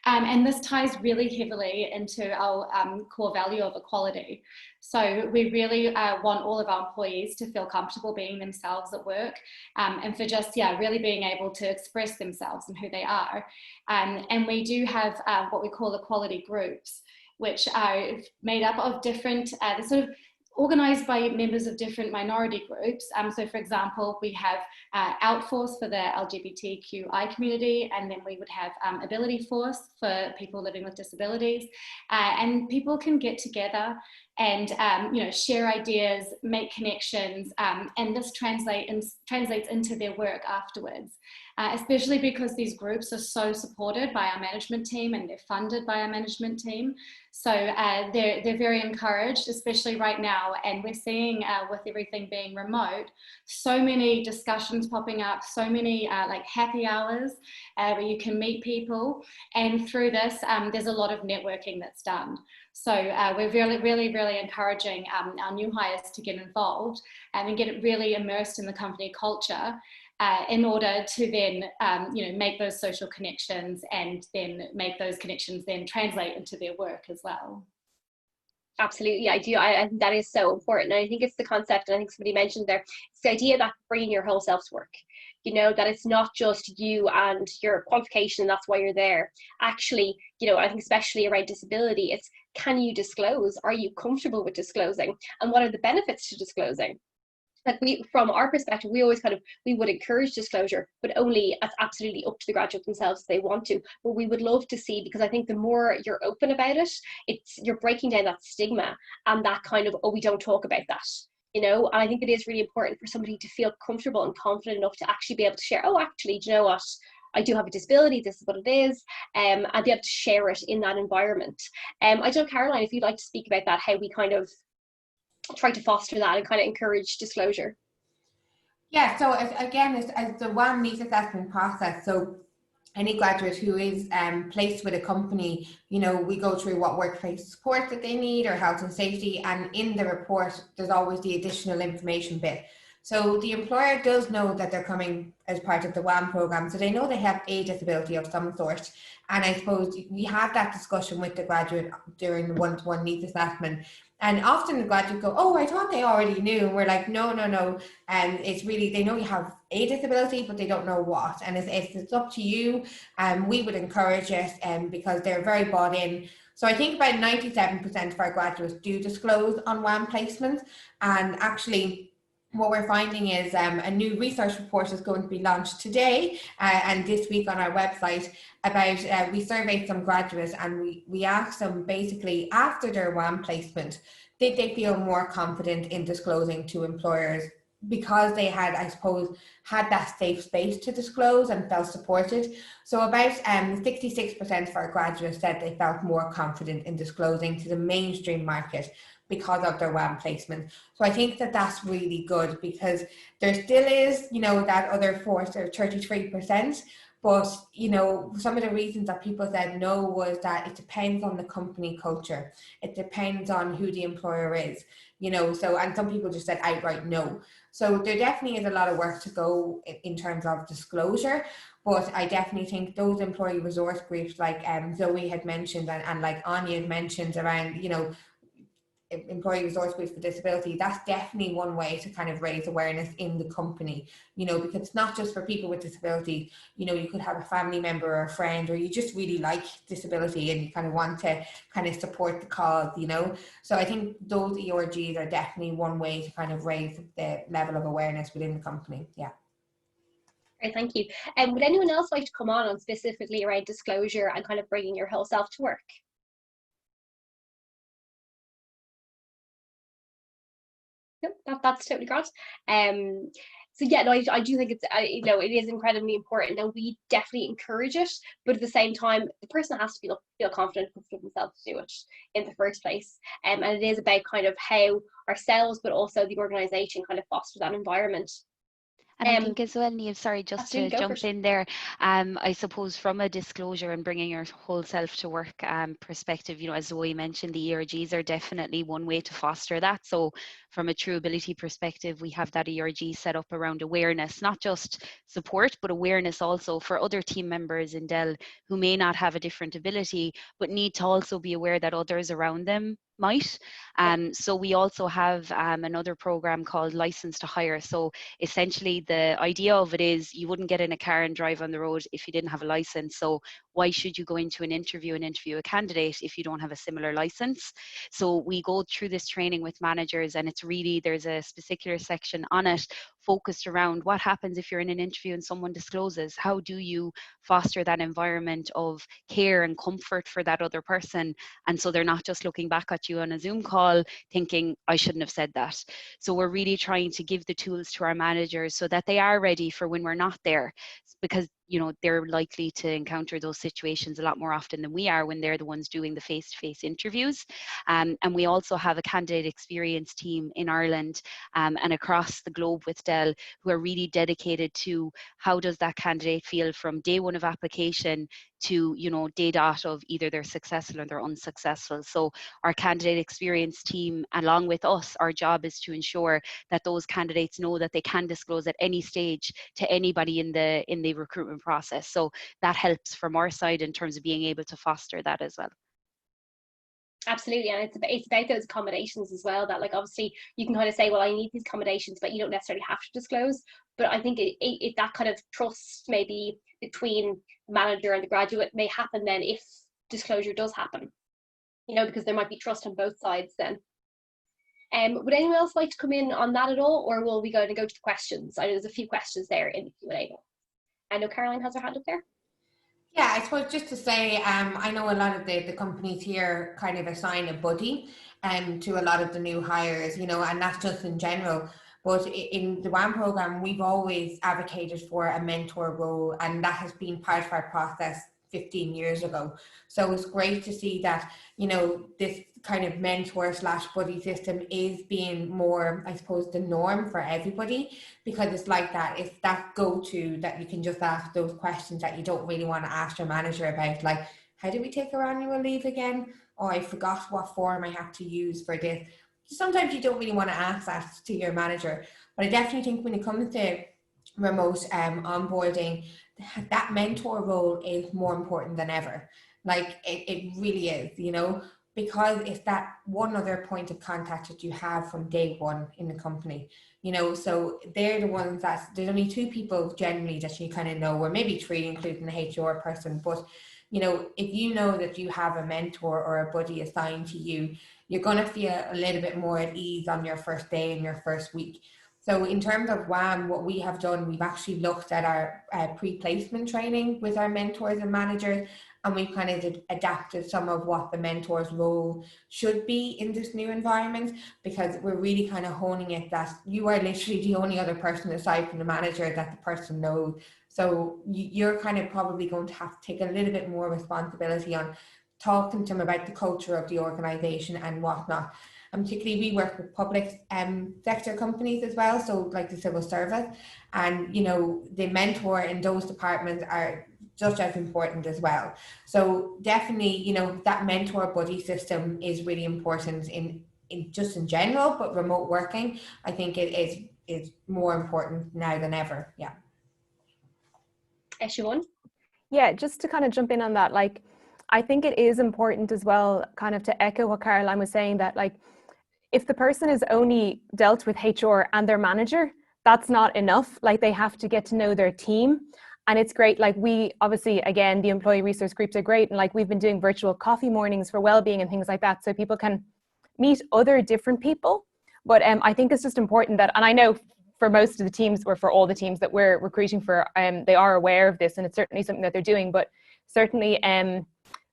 And this ties really heavily into our core value of equality. So we really want all of our employees to feel comfortable being themselves at work, and for just, really being able to express themselves and who they are. And we do have what we call equality groups, which are made up of different, sort of organised by members of different minority groups. So for example, we have Outforce for the LGBTQI community, and then we would have Ability Force for people living with disabilities. And people can get together and share ideas, make connections, and this translates into their work afterwards. Especially because these groups are so supported by our management team and they're funded by our management team. So they're very encouraged, especially right now. And we're seeing with everything being remote, so many discussions popping up, so many like happy hours where you can meet people. And through this, there's a lot of networking that's done. So we're really encouraging our new hires to get involved and get really immersed in the company culture in order to then make those social connections, and then make those connections then translate into their work as well. Absolutely, I do. I think that is so important. And I think it's the concept, and I think somebody mentioned there, it's the idea that bringing your whole self to work, that it's not just you and your qualification and that's why you're there. Actually, I think especially around disability, it's, can you disclose? Are you comfortable with disclosing? And what are the benefits to disclosing? Like from our perspective, we always we would encourage disclosure, but only as absolutely up to the graduate themselves if they want to. But we would love to see, because I think the more you're open about it, you're breaking down that stigma and that oh, we don't talk about that. And I think it is really important for somebody to feel comfortable and confident enough to actually be able to share, oh, actually, do you know what? I do have a disability, this is what it is, and be able to share it in that environment. I don't know, Caroline, if you'd like to speak about that, how we try to foster that and encourage disclosure. Yeah, so again, as the WAM needs assessment process, so any graduate who is placed with a company, we go through what workplace support that they need or health and safety, and in the report there's always the additional information bit. So the employer does know that they're coming as part of the WAM program, so they know they have a disability of some sort. And I suppose we have that discussion with the graduate during the one-to-one needs assessment. And often the graduate go, oh, I thought they already knew. And we're like, no. And it's really, they know you have a disability, but they don't know what. And it's up to you. We would encourage it because they're very bought in. So I think about 97% of our graduates do disclose on WAM placements. And actually, what we're finding is a new research report is going to be launched today and this week on our website about, we surveyed some graduates and we asked them basically after their WAM placement, did they feel more confident in disclosing to employers because they had, I suppose, had that safe space to disclose and felt supported. So about 66% of our graduates said they felt more confident in disclosing to the mainstream market because of their WAM placement. So I think that that's really good, because there still is, that other force or 33%, but, some of the reasons that people said no was that it depends on the company culture. It depends on who the employer is, so, and some people just said outright no. So there definitely is a lot of work to go in terms of disclosure, but I definitely think those employee resource groups like Zoe had mentioned and like Anya had mentioned around, employee resource groups for disability, that's definitely one way to raise awareness in the company, because it's not just for people with disability. You could have a family member or a friend, or you just really like disability and you want to support the cause, so I think those ERGs are definitely one way to raise the level of awareness within the company. Yeah. Great, thank you. And would anyone else like to come on specifically around disclosure and bringing your whole self to work? No, that's totally great. So yeah, no, I do think it's it is incredibly important, and we definitely encourage it. But at the same time, the person has to feel confident with themselves to do it in the first place. And it is about how ourselves, but also the organisation, foster that environment. And I think as well, Niamh, sorry, just to jump in there, I suppose from a disclosure and bringing your whole self to work perspective, as Zoe mentioned, the ERGs are definitely one way to foster that. So from a true ability perspective, we have that ERG set up around awareness, not just support, but awareness also for other team members in Dell who may not have a different ability, but need to also be aware that others around them might. So we also have another program called License to Hire. So essentially the idea of it is you wouldn't get in a car and drive on the road if you didn't have a license. So why should you go into an interview and interview a candidate if you don't have a similar license? So we go through this training with managers, and it's really, there's a particular section on it focused around what happens if you're in an interview and someone discloses. How do you foster that environment of care and comfort for that other person? And so they're not just looking back at you on a Zoom call thinking, I shouldn't have said that. So we're really trying to give the tools to our managers so that they are ready for when we're not there, because you know they're likely to encounter those situations a lot more often than we are when they're the ones doing the face-to-face interviews. And we also have a candidate experience team in Ireland and across the globe with Dell, who are really dedicated to how does that candidate feel from day one of application to, you know, day dot of either they're successful or they're unsuccessful. So our candidate experience team, along with us, our job is to ensure that those candidates know that they can disclose at any stage to anybody in the recruitment process. So that helps from our side in terms of being able to foster that as well. Absolutely, and it's about those accommodations as well, that like obviously you can kind of say, well, I need these accommodations, but you don't necessarily have to disclose. But I think it that kind of trust maybe between the manager and the graduate may happen then if disclosure does happen, you know, because there might be trust on both sides then. Would anyone else like to come in on that at all, or will we go to the questions? I know there's a few questions there in the Q&A. I know Caroline has her hand up there. Yeah, I suppose just to say, I know a lot of the companies here kind of assign a buddy to a lot of the new hires, you know, and that's just in general. But in the WAM program, we've always advocated for a mentor role, and that has been part of our process 15 years ago. So it's great to see that, you know, this kind of mentor / buddy system is being more, I suppose, the norm for everybody, because it's like that. It's that go-to that you can just ask those questions that you don't really want to ask your manager about, like, how do we take our annual leave again? Oh, I forgot what form I have to use for this. Sometimes you don't really want to ask that to your manager, but I definitely think when it comes to remote onboarding, that mentor role is more important than ever. Like it really is, you know, because it's that one other point of contact that you have from day one in the company, you know. So they're the ones that, there's only 2 people generally that you kind of know, or maybe 3 including the HR person. But you know, if you know that you have a mentor or a buddy assigned to you, you're going to feel a little bit more at ease on your first day and your first week. So in terms of WAM, what we have done, we've actually looked at our pre-placement training with our mentors and managers, and we've kind of adapted some of what the mentor's role should be in this new environment, because we're really kind of honing it that you are literally the only other person aside from the manager that the person knows. So you're kind of probably going to have to take a little bit more responsibility on talking to them about the culture of the organization and whatnot. And particularly we work with public sector companies as well, so like the civil service, and you know, the mentor in those departments are just as important as well. So definitely, you know, that mentor buddy system is really important in just in general, but remote working, I think it is more important now than ever. Yeah. Siobhan? Yeah, just to kind of jump in on that, like, I think it is important as well, kind of to echo what Caroline was saying, that like, if the person is only dealt with HR and their manager, that's not enough. Like, they have to get to know their team. And it's great, like, we obviously, again, the employee resource groups are great, and like we've been doing virtual coffee mornings for well-being and things like that, so people can meet other different people. But I think it's just important that, and I know for most of the teams, or for all the teams that we're recruiting for, they are aware of this, and it's certainly something that they're doing. But certainly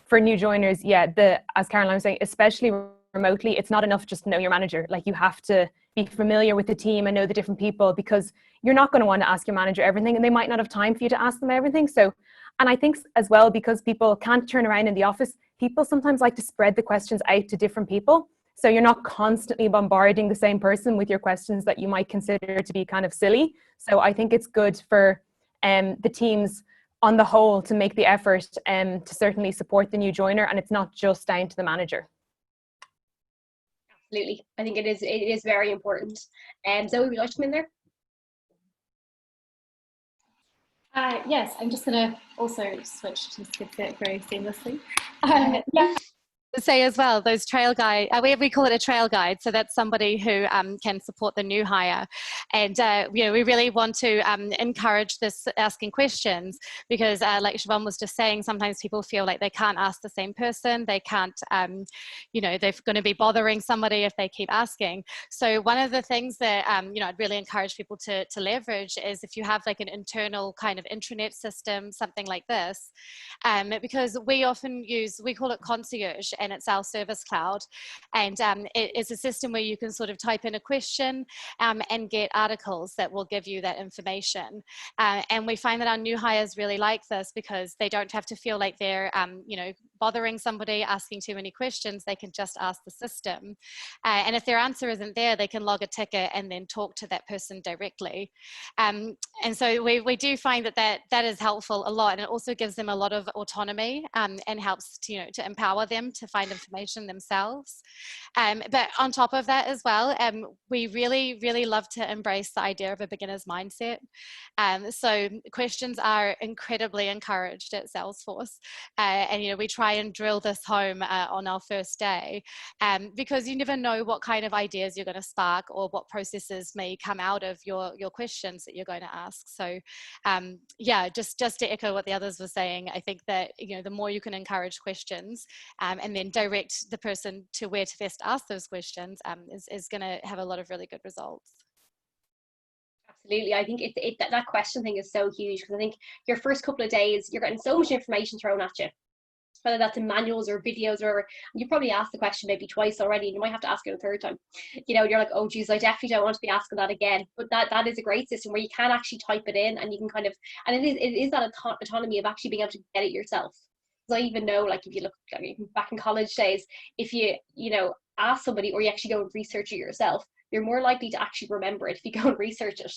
for new joiners, yeah, as Caroline was saying, especially remotely, it's not enough just to know your manager. Like, you have to be familiar with the team and know the different people, because you're not going to want to ask your manager everything, and they might not have time for you to ask them everything. So, and I think as well, because people can't turn around in the office, people sometimes like to spread the questions out to different people. So you're not constantly bombarding the same person with your questions that you might consider to be kind of silly. So I think it's good for the teams on the whole to make the effort to certainly support the new joiner, and it's not just down to the manager. Absolutely, I think it is very important. Zoe, would you like to come in there? Yes, I'm just going to also switch to skip it very seamlessly. Yeah, say as well, those trail guide, we call it a trail guide. So that's somebody who can support the new hire. And, you know, we really want to encourage this asking questions because like Siobhan was just saying, sometimes people feel like they can't ask the same person. They can't, you know, they're going to be bothering somebody if they keep asking. So one of the things that, you know, I'd really encourage people to leverage is if you have like an internal kind of intranet system, something like this, because we often use, we call it concierge, and it's our service cloud. And it is a system where you can sort of type in a question and get articles that will give you that information. And we find that our new hires really like this because they don't have to feel like they're, you know, bothering somebody, asking too many questions. They can just ask the system. And if their answer isn't there, they can log a ticket and then talk to that person directly. And so we do find that is helpful a lot, and it also gives them a lot of autonomy and helps to, you know, to empower them to find information themselves. But on top of that as well, we really love to embrace the idea of a beginner's mindset. So questions are incredibly encouraged at Salesforce, and you know, we try and drill this home on our first day, because you never know what kind of ideas you're going to spark or what processes may come out of your questions that you're going to ask. So yeah, just to echo what the others were saying, I think that, you know, the more you can encourage questions and then direct the person to where to best ask those questions is going to have a lot of really good results. Absolutely. I think that question thing is so huge, because I think your first couple of days, you're getting so much information thrown at you, whether that's in manuals or videos, or you probably asked the question maybe twice already, and you might have to ask it a third time. You know, you're like, oh geez, I definitely don't want to be asking that again. But that is a great system where you can actually type it in, and you can kind of, and it is that autonomy of actually being able to get it yourself. Because I even know, like, if you look, I mean, back in college days, if you know, ask somebody or you actually go and research it yourself, you're more likely to actually remember it if you go and research it,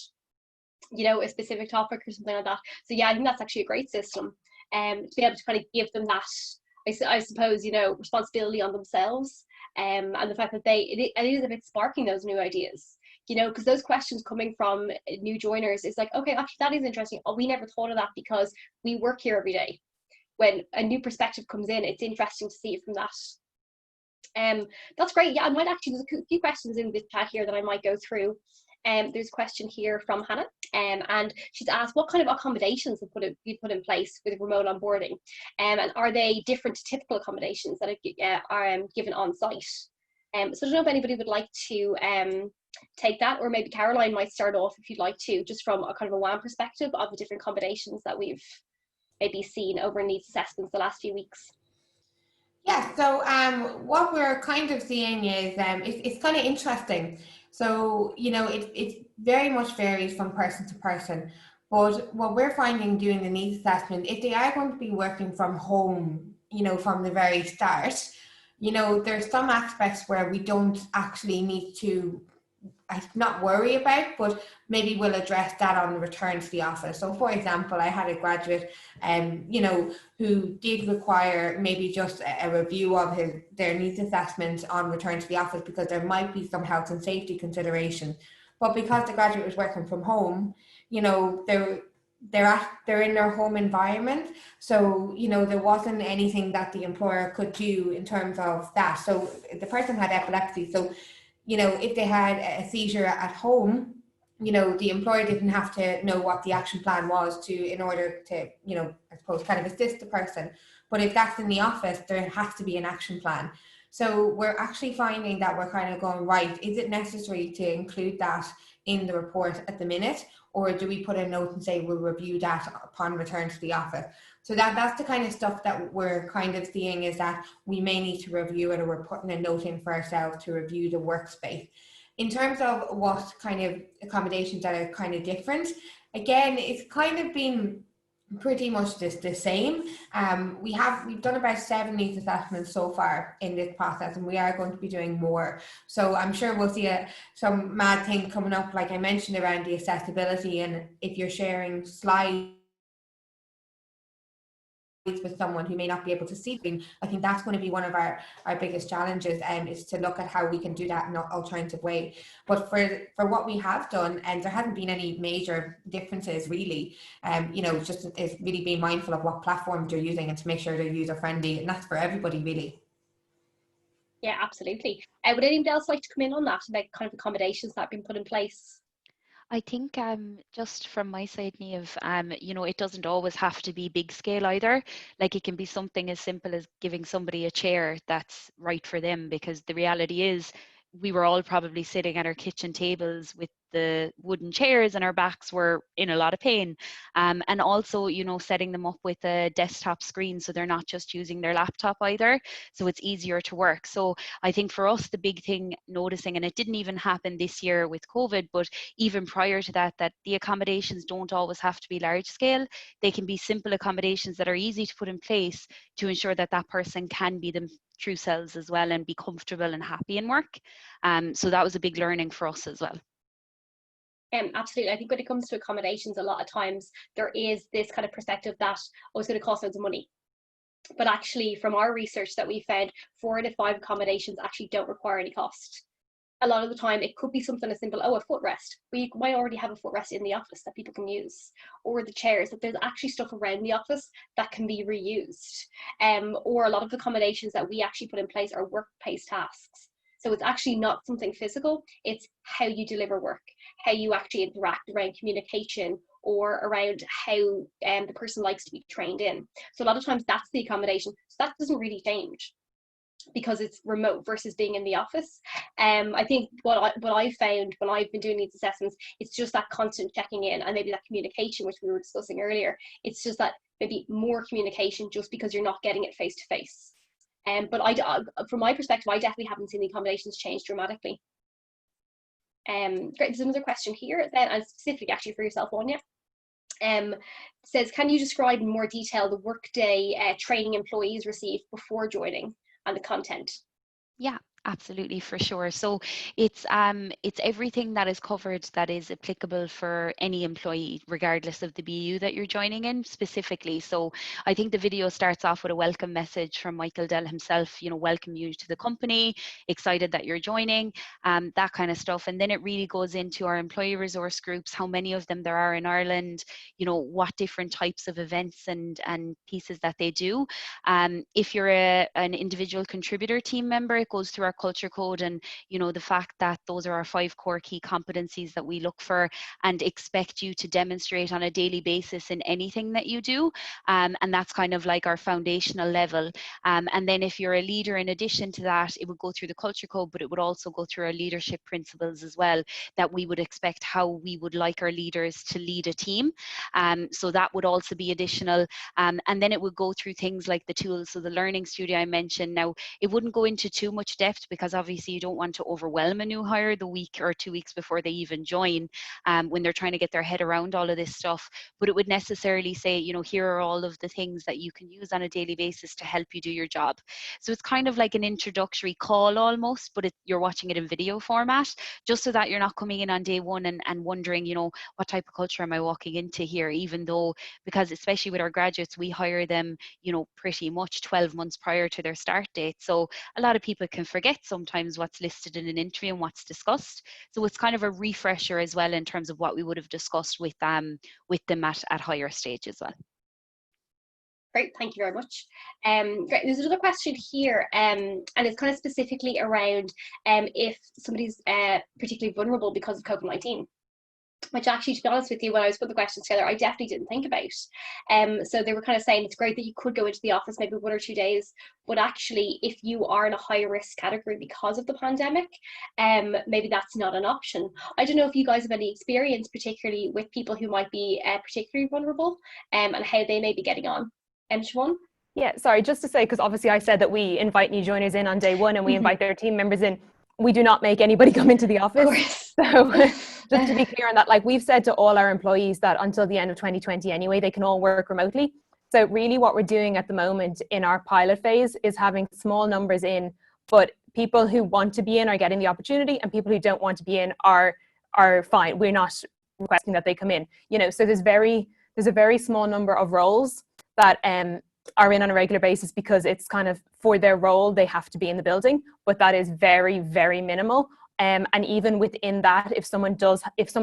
you know, a specific topic or something like that. So yeah, I think that's actually a great system, to be able to kind of give them that, I suppose, you know, responsibility on themselves, and the fact that it is a bit sparking those new ideas, you know, because those questions coming from new joiners is like, okay, actually that is interesting. Oh, we never thought of that because we work here every day. When a new perspective comes in, it's interesting to see it from that. That's great. Yeah, I might actually, there's a few questions in the chat here that I might go through. There's a question here from Hannah, and she's asked what kind of accommodations you put in place with remote onboarding, and are they different to typical accommodations that are given on site? So I don't know if anybody would like to take that, or maybe Caroline might start off if you'd like to, just from a kind of a WAM perspective of the different accommodations that we've maybe seen over needs assessments the last few weeks. Yeah, so what we're kind of seeing is it's kind of interesting. So, you know, it very much varies from person to person. But what we're finding doing the needs assessment, if they are going to be working from home, you know, from the very start, you know, there's some aspects where we don't actually need to not worry about, but maybe we'll address that on the return to the office. So for example, I had a graduate, you know, who did require maybe just a review of their needs assessment on return to the office because there might be some health and safety consideration. But because the graduate was working from home, you know, they're in their home environment, so you know there wasn't anything that the employer could do in terms of that. So the person had epilepsy, so you know, if they had a seizure at home, you know, the employer didn't have to know what the action plan was in order to, you know, I suppose kind of assist the person. But if that's in the office, there has to be an action plan. So we're actually finding that we're kind of going, right, is it necessary to include that in the report at the minute? Or do we put a note and say we'll review that upon return to the office? So that's the kind of stuff that we're kind of seeing, is that we may need to review it, or we're putting a note in for ourselves to review the workspace. In terms of what kind of accommodations that are kind of different, again, it's kind of been pretty much the same. We've done about 7 needs assessments so far in this process, and we are going to be doing more. So I'm sure we'll see some mad thing coming up, like I mentioned, around the accessibility, and if you're sharing slides with someone who may not be able to see them, I think that's going to be one of our biggest challenges, is to look at how we can do that in an alternative way. But for what we have done, and there hasn't been any major differences really, you know, it's really being mindful of what platforms you're using and to make sure they're user friendly, and that's for everybody really. Yeah, absolutely. Would anyone else like to come in on that about kind of accommodations that have been put in place? I think just from my side, Niamh, it doesn't always have to be big scale either. Like it can be something as simple as giving somebody a chair that's right for them, because the reality is we were all probably sitting at our kitchen tables with the wooden chairs and our backs were in a lot of pain. And also, setting them up with a desktop screen so they're not just using their laptop either. So it's easier to work. So I think for us, the big thing noticing, and it didn't even happen this year with COVID, but even prior to that, that the accommodations don't always have to be large scale. They can be simple accommodations that are easy to put in place to ensure that that person can be them true selves as well and be comfortable and happy in work. So that was a big learning for us as well. Absolutely. I think when it comes to accommodations, a lot of times there is this kind of perspective that, oh, it's going to cost loads of money. But actually, from our research that we found, 4 out of 5 accommodations actually don't require any cost. A lot of the time, it could be something as simple, oh, a footrest. We might already have a footrest in the office that people can use, or the chairs, that there's actually stuff around the office that can be reused. Or a lot of the accommodations that we actually put in place are workplace tasks. So it's actually not something physical, it's how you deliver work, how you actually interact around communication, or around how the person likes to be trained in. So a lot of times that's the accommodation. So that doesn't really change because it's remote versus being in the office. I think what I found when I've been doing these assessments, it's just that constant checking in and maybe that communication, which we were discussing earlier. It's just that maybe more communication just because you're not getting it face to face. But from my perspective, I definitely haven't seen the accommodations change dramatically. Great, there's another question here then, and specifically actually for yourself, Anya. Says, can you describe in more detail the workday training employees receive before joining and the content? Yeah, absolutely, for sure. So it's everything that is covered that is applicable for any employee, regardless of the BU that you're joining in specifically. So I think the video starts off with a welcome message from Michael Dell himself, welcome you to the company, excited that you're joining, that kind of stuff. And then it really goes into our employee resource groups, how many of them there are in Ireland, what different types of events and pieces that they do. If you're an individual contributor team member, it goes through our culture code and the fact that those are our 5 core key competencies that we look for and expect you to demonstrate on a daily basis in anything that you do, and that's kind of like our foundational level. And then if you're a leader, in addition to that, it would go through the culture code, but it would also go through our leadership principles as well, that we would expect how we would like our leaders to lead a team. So that would also be additional. And then it would go through things like the tools. So the learning studio I mentioned, now it wouldn't go into too much depth because obviously you don't want to overwhelm a new hire the week or 2 weeks before they even join, when they're trying to get their head around all of this stuff. But it would necessarily say, here are all of the things that you can use on a daily basis to help you do your job. So it's kind of like an introductory call almost, but you're watching it in video format, just so that you're not coming in on day one and wondering, what type of culture am I walking into here, even though, because especially with our graduates, we hire them, pretty much 12 months prior to their start date. So a lot of people can forget sometimes what's listed in an interview and what's discussed. So it's kind of a refresher as well in terms of what we would have discussed with them at higher stage as well. Great, thank you very much. Great, there's another question here, and it's kind of specifically around if somebody's particularly vulnerable because of COVID-19. Which actually, to be honest with you, when I was putting the questions together, I definitely didn't think about. So they were kind of saying it's great that you could go into the office maybe 1 or 2 days, but actually if you are in a high risk category because of the pandemic, maybe that's not an option. I don't know if you guys have any experience, particularly with people who might be particularly vulnerable, and how they may be getting on. Siobhan? Yeah, sorry, just to say, because obviously I said that we invite new joiners in on day one and we invite their team members in. We do not make anybody come into the office. Of course. So just to be clear on that, like we've said to all our employees that until the end of 2020 anyway, they can all work remotely. So really what we're doing at the moment in our pilot phase is having small numbers in, but people who want to be in are getting the opportunity and people who don't want to be in are fine. We're not requesting that they come in, so there's a very small number of roles that are in on a regular basis because it's kind of for their role, they have to be in the building, but that is very, very minimal. And even within that, if someone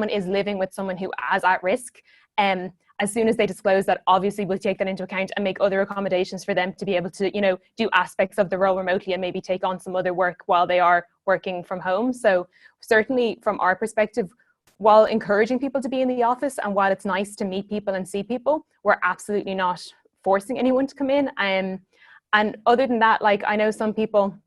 is living with someone who is at risk, As soon as they disclose that, obviously we'll take that into account and make other accommodations for them to be able to, you know, do aspects of the role remotely and maybe take on some other work while they are working from home. So certainly from our perspective, while encouraging people to be in the office and while it's nice to meet people and see people, we're absolutely not forcing anyone to come in. And other than that, like, I know some people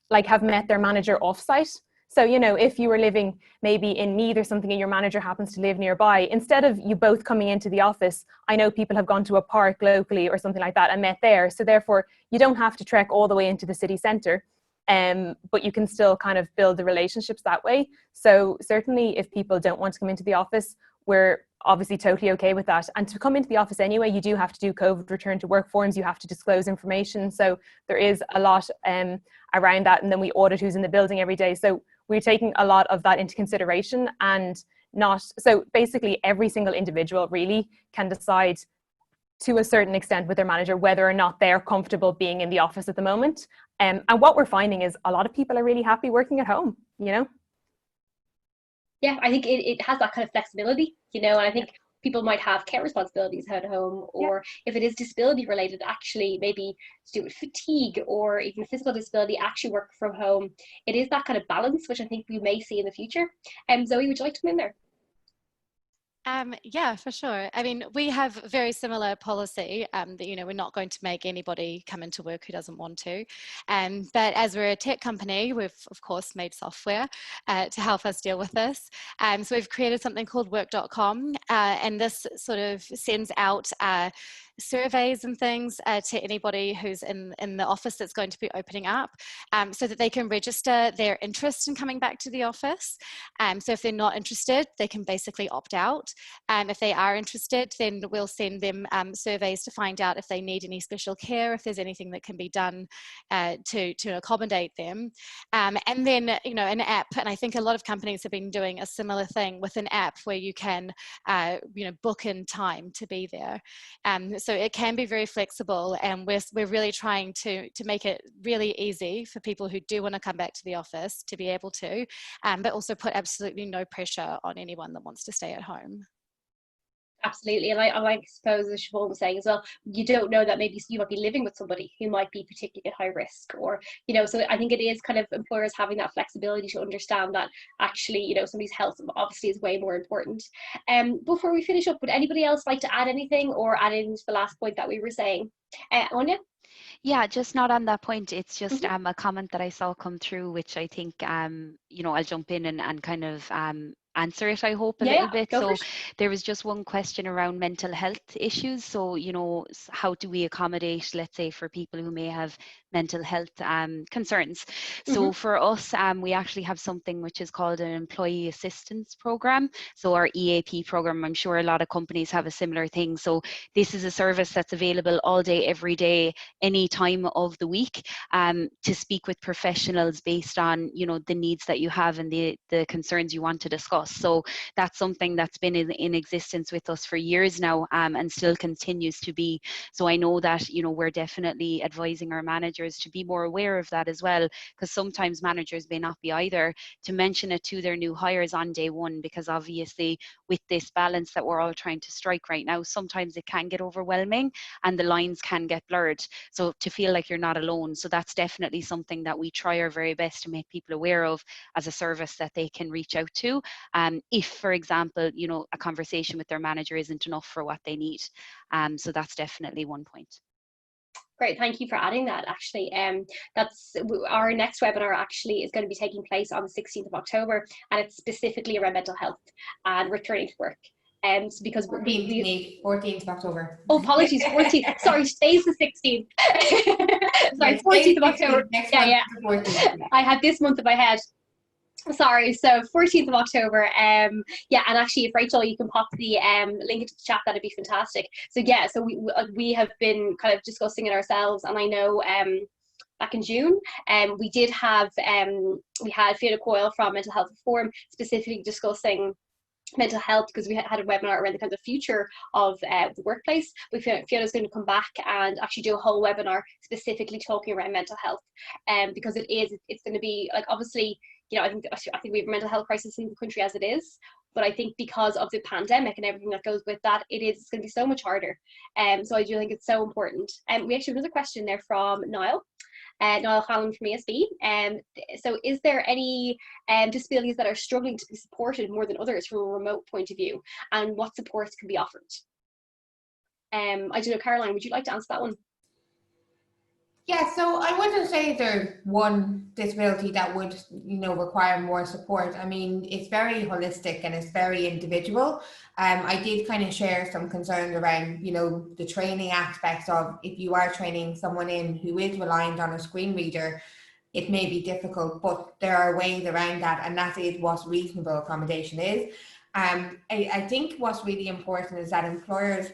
like have met their manager offsite. So, you know, if you were living maybe in Meath or something and your manager happens to live nearby, instead of you both coming into the office, I know people have gone to a park locally or something like that and met there. So therefore, you don't have to trek all the way into the city centre, but you can still kind of build the relationships that way. So certainly if people don't want to come into the office, we're obviously totally okay with that. And to come into the office anyway, you do have to do COVID return to work forms, you have to disclose information. So there is a lot around that. And then we audit who's in the building every day. So we're taking a lot of that into consideration, and not, so basically every single individual really can decide to a certain extent with their manager whether or not they're comfortable being in the office at the moment. And what we're finding is a lot of people are really happy working at home, you know? Yeah, I think it has that kind of flexibility, you know, and I think people might have care responsibilities at home, or if it is disability related, actually maybe to do with fatigue or even physical disability, actually work from home. It is that kind of balance, which I think we may see in the future. Zoe, would you like to come in there? Yeah, for sure. I mean, we have very similar policy that, you know, we're not going to make anybody come into work who doesn't want to. But as we're a tech company, we've of course made software to help us deal with this. So we've created something called work.com, and this sort of sends out surveys and things to anybody who's in the office that's going to be opening up, so that they can register their interest in coming back to the office. So if they're not interested, they can basically opt out. If they are interested, then we'll send them surveys to find out if they need any special care, if there's anything that can be done to accommodate them. And then, you know, an app, and I think a lot of companies have been doing a similar thing with an app where you can, you know, book in time to be there. So it can be very flexible, and we're really trying to make it really easy for people who do want to come back to the office to be able to, but also put absolutely no pressure on anyone that wants to stay at home. Absolutely, and I suppose, as Siobhan was saying as well, you don't know that maybe you might be living with somebody who might be particularly at high risk, or, you know, so I think it is kind of employers having that flexibility to understand that actually, you know, somebody's health obviously is way more important. Before we finish up, would anybody else like to add anything or add into the last point that we were saying? Anya? Yeah, just not on that point. It's just a comment that I saw come through, which I think, you know, I'll jump in and kind of answer it, I hope, a little bit. So there was just one question around mental health issues. So, you know, how do we accommodate, let's say, for people who may have mental health concerns? So for us, we actually have something which is called an employee assistance program. So our EAP program, I'm sure a lot of companies have a similar thing. So this is a service that's available all day, every day, any time of the week, to speak with professionals based on, you know, the needs that you have and the concerns you want to discuss. So that's something that's been in existence with us for years now, and still continues to be. So I know that, you know, we're definitely advising our managers to be more aware of that as well, because sometimes managers may not be either, to mention it to their new hires on day one, because obviously with this balance that we're all trying to strike right now, sometimes it can get overwhelming and the lines can get blurred. So to feel like you're not alone. So that's definitely something that we try our very best to make people aware of as a service that they can reach out to. If, for example, you know, a conversation with their manager isn't enough for what they need. So that's definitely one point. Great, thank you for adding that. Actually, that's our next webinar actually is going to be taking place on the 16th of October, and it's specifically around mental health and returning to work. Because 14th of October. Oh, apologies, 14th. Sorry, today's the 16th. Sorry, 14th of October. Yeah. I had this month in my head. Sorry, so 14th of October. Yeah, and actually, if Rachel, you can pop the link into the chat, that'd be fantastic. So yeah, so we have been kind of discussing it ourselves, and I know back in June, we did have we had Fiona Coyle from Mental Health Reform specifically discussing mental health, because we had a webinar around the kind of future of the workplace. But Fiona's going to come back and actually do a whole webinar specifically talking around mental health, because it's going to be, like, obviously, you know, I think we have a mental health crisis in the country as it is, but I think because of the pandemic and everything that goes with that, it's going to be so much harder. So I do think it's so important. And we actually have another question there from Niall. Niall Hallam from ASB. So is there any disabilities that are struggling to be supported more than others from a remote point of view, and what supports can be offered? I don't know, Caroline, would you like to answer that one? Yeah, so I wouldn't say there's one disability that would, require more support. I mean, it's very holistic and it's very individual. I did kind of share some concerns around, the training aspects of, if you are training someone in who is reliant on a screen reader, it may be difficult, but there are ways around that, and that is what reasonable accommodation is. I think what's really important is that employers,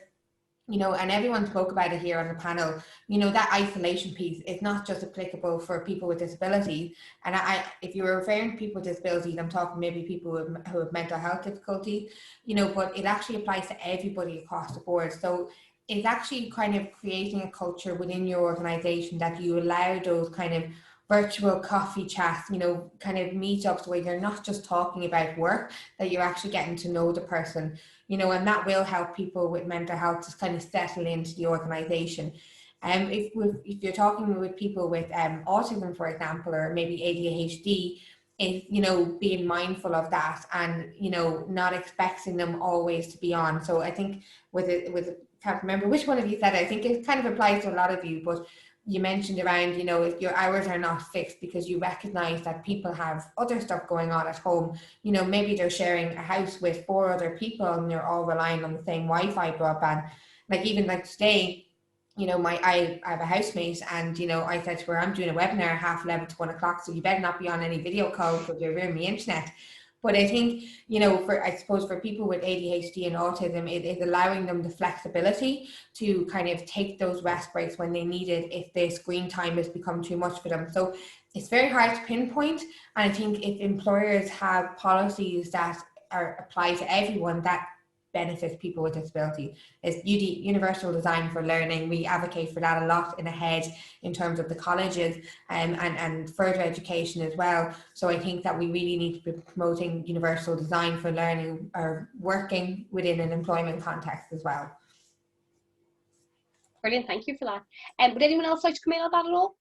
and everyone spoke about it here on the panel, that isolation piece is not just applicable for people with disabilities. And if you're referring to people with disabilities, I'm talking maybe people who have mental health difficulties, but it actually applies to everybody across the board. So it's actually kind of creating a culture within your organization that you allow those kind of virtual coffee chats, kind of meetups where you're not just talking about work, that you're actually getting to know the person, and that will help people with mental health to kind of settle into the organization. If you're talking with people with autism, for example, or maybe ADHD, is being mindful of that and not expecting them always to be on. So I think can't remember which one of you said it, I think it kind of applies to a lot of you, but you mentioned around, if your hours are not fixed because you recognize that people have other stuff going on at home, maybe they're sharing a house with 4 other people and they're all relying on the same Wi-Fi broadband. Even today, I have a housemate, and I said to her, I'm doing a webinar 11:30 to 1 o'clock, so you better not be on any video call because you're ruining the internet. But I think, I suppose for people with ADHD and autism, it is allowing them the flexibility to kind of take those rest breaks when they need it if their screen time has become too much for them. So it's very hard to pinpoint. And I think if employers have policies that apply to everyone, that benefits people with disabilities. It's universal design for learning. We advocate for that a lot in AHEAD in terms of the colleges and further education as well. So I think that we really need to be promoting universal design for learning or working within an employment context as well. Brilliant, thank you for that. Would anyone else like to come in on that at all?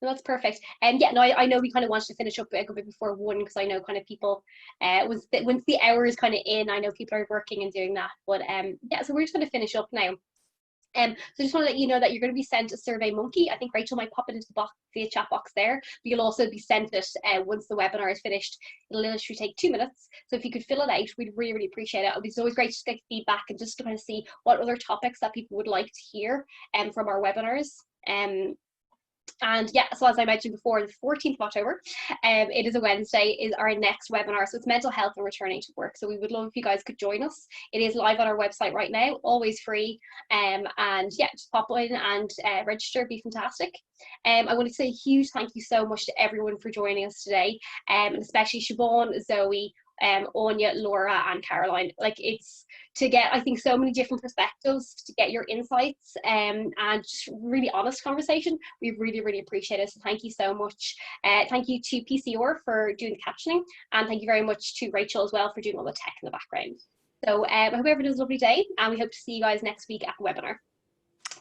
No, that's perfect. And yeah, no, I know we kind of wanted to finish up a bit before 1, because I know kind of people once the hour is kind of in, I know people are working and doing that. But yeah, so we're just going to finish up now. So just want to let you know that you're going to be sent a Survey Monkey. I think Rachel might pop it into the chat box there, but you'll also be sent it once the webinar is finished. It'll literally take 2 minutes. So if you could fill it out, we'd really, really appreciate it. It's always great to get feedback and just to kind of see what other topics that people would like to hear from our webinars. And yeah, so as I mentioned before, the 14th of October, it is a Wednesday, is our next webinar. So it's mental health and returning to work. So we would love if you guys could join us. It is live on our website right now, always free. And yeah, just pop in and register, it'd be fantastic. I want to say a huge thank you so much to everyone for joining us today, and especially Siobhan, Zoe, Anya, Laura and Caroline. It's to get, I think, so many different perspectives, to get your insights and just really honest conversation. We really, really appreciate it. So thank you so much. Thank you to PCR for doing the captioning, and thank you very much to Rachel as well for doing all the tech in the background. So I hope everyone has a lovely day, and we hope to see you guys next week at the webinar.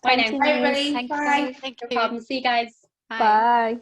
Bye now. Bye everybody. Thanks, Bye. guys. Thank No you. problem. See you guys. Bye.